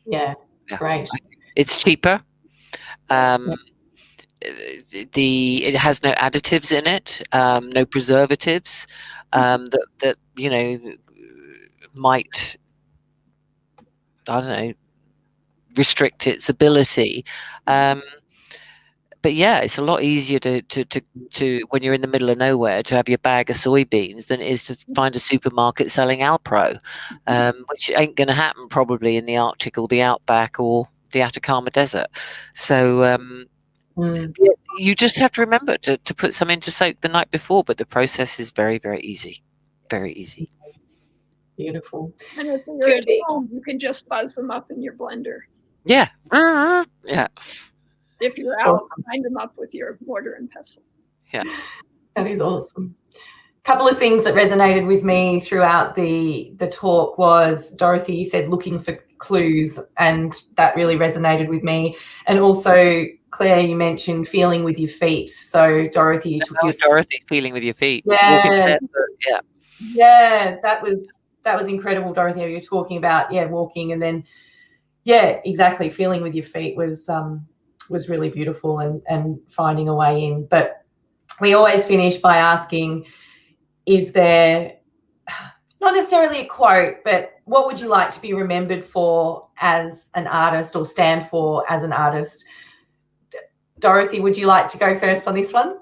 Yeah. Great. It's cheaper. It has no additives in it, no preservatives that might, I don't know, restrict its ability. But yeah, it's a lot easier to when you're in the middle of nowhere to have your bag of soybeans than it is to find a supermarket selling Alpro, which ain't going to happen probably in the Arctic or the Outback or the Atacama Desert. So you just have to remember to put some in to soak the night before, but the process is very, very easy. Very easy. Beautiful. And if you're at home, you can just buzz them up in your blender. Yeah. Yeah. If you're out, grind them up with your mortar and pestle. Yeah. That is awesome. A couple of things that resonated with me throughout the talk was, Dorothy, you said looking for clues, and that really resonated with me. And also, Claire, you mentioned feeling with your feet. So, Dorothy, you took Dorothy, feeling with your feet. Yeah. Yeah, that was incredible, Dorothy. You're talking about walking, and then exactly, feeling with your feet was really beautiful and finding a way in. But we always finish by asking, is there not necessarily a quote, but what would you like to be remembered for as an artist, or stand for as an artist? Dorothy, would you like to go first on this one?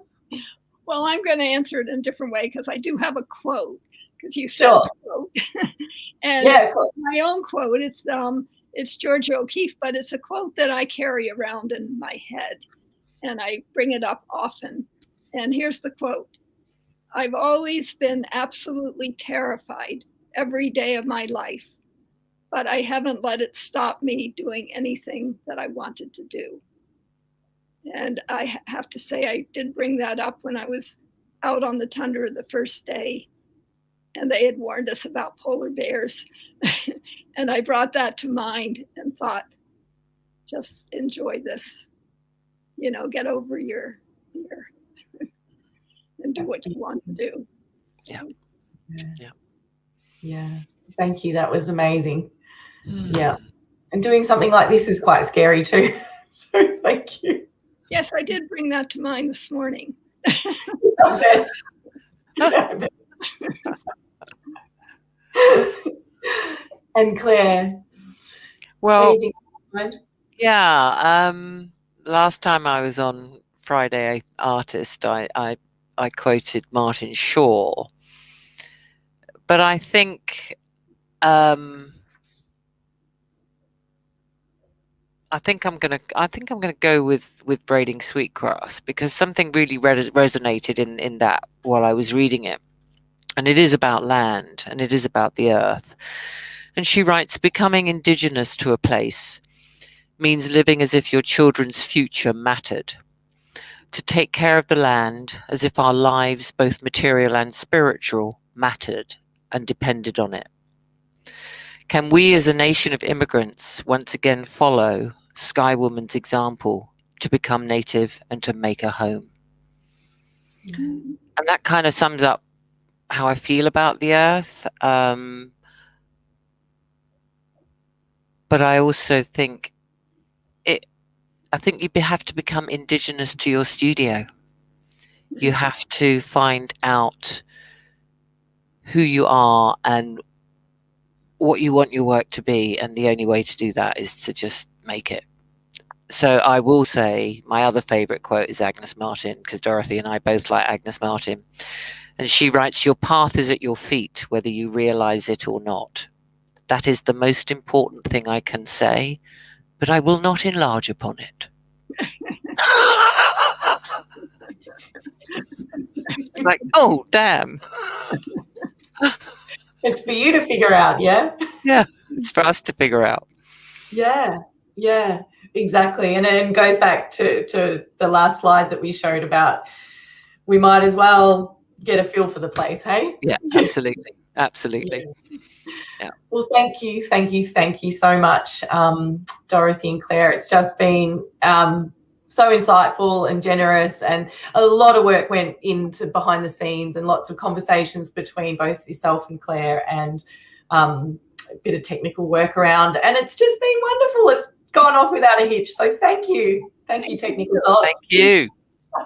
Well, I'm going to answer it in a different way because I do have a quote, because you said quote. And my own quote, it's Georgia O'Keeffe, but it's a quote that I carry around in my head, and I bring it up often. And here's the quote. I've always been absolutely terrified every day of my life, but I haven't let it stop me doing anything that I wanted to do. And I have to say, I did bring that up when I was out on the tundra the first day, and they had warned us about polar bears. And I brought that to mind and thought, just enjoy this, get over your fear and do what you want to do. Yeah. Thank you. That was amazing. Yeah. And doing something like this is quite scary too. So thank you. Yes, I did bring that to mind this morning. I bet. And Claire, Well, anything in mind? yeah. Last time I was on Friday Artist, I quoted Martin Shaw, but I think I'm gonna go with braiding sweetgrass, because something really resonated in that while I was reading it, and it is about land and it is about the earth. And she writes, becoming indigenous to a place means living as if your children's future mattered, to take care of the land as if our lives, both material and spiritual, mattered and depended on it. Can we as a nation of immigrants once again follow Sky Woman's example to become native and to make a home? And that kind of sums up how I feel about the earth. But I also think you have to become indigenous to your studio. You have to find out who you are and what you want your work to be, and the only way to do that is to just make it. So I will say my other favorite quote is Agnes Martin, because Dorothy and I both like Agnes Martin, and she writes, your path is at your feet, whether you realize it or not. That is the most important thing I can say, but I will not enlarge upon it. Like, oh, damn. It's for you to figure out, yeah? Yeah, it's for us to figure out. Yeah, exactly. And it goes back to the last slide that we showed about we might as well get a feel for the place, hey? Yeah, absolutely. Absolutely. Yeah. Well, thank you so much, Dorothy and Claire. It's just been so insightful and generous, and a lot of work went into behind the scenes and lots of conversations between both yourself and Claire, and a bit of technical work around, and it's just been wonderful. It's gone off without a hitch. So thank you, technical dots. Thank you.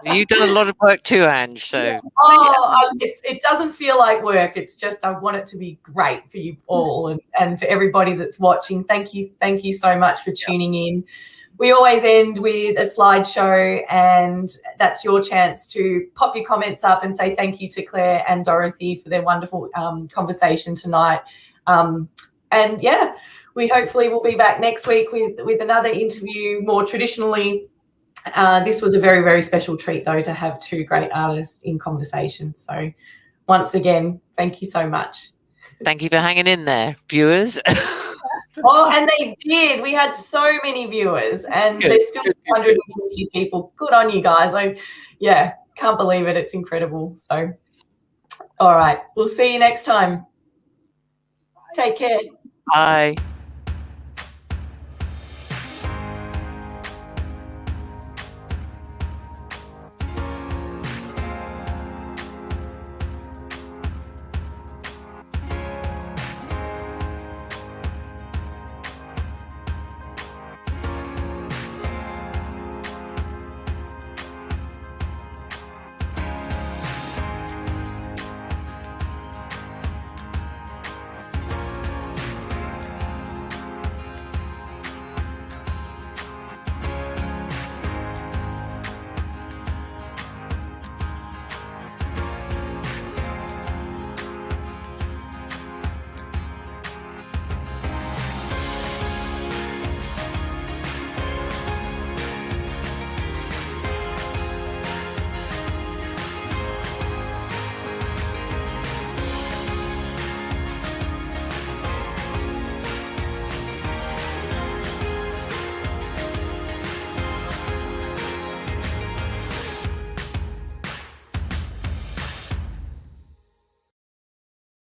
You've done a lot of work too, Ange. So it doesn't feel like work. It's just I want it to be great for you all, and for everybody that's watching. Thank you so much for tuning in. We always end with a slideshow, and that's your chance to pop your comments up and say thank you to Claire and Dorothy for their wonderful conversation tonight. And yeah, we hopefully will be back next week with another interview, more traditionally. This was a very, very special treat, though, to have two great artists in conversation. So once again, thank you so much. Thank you for hanging in there, viewers. Oh, and they did. We had so many viewers, and there's still 150 people. Good on you guys. Can't believe it. It's incredible. So, all right. We'll see you next time. Take care. Bye.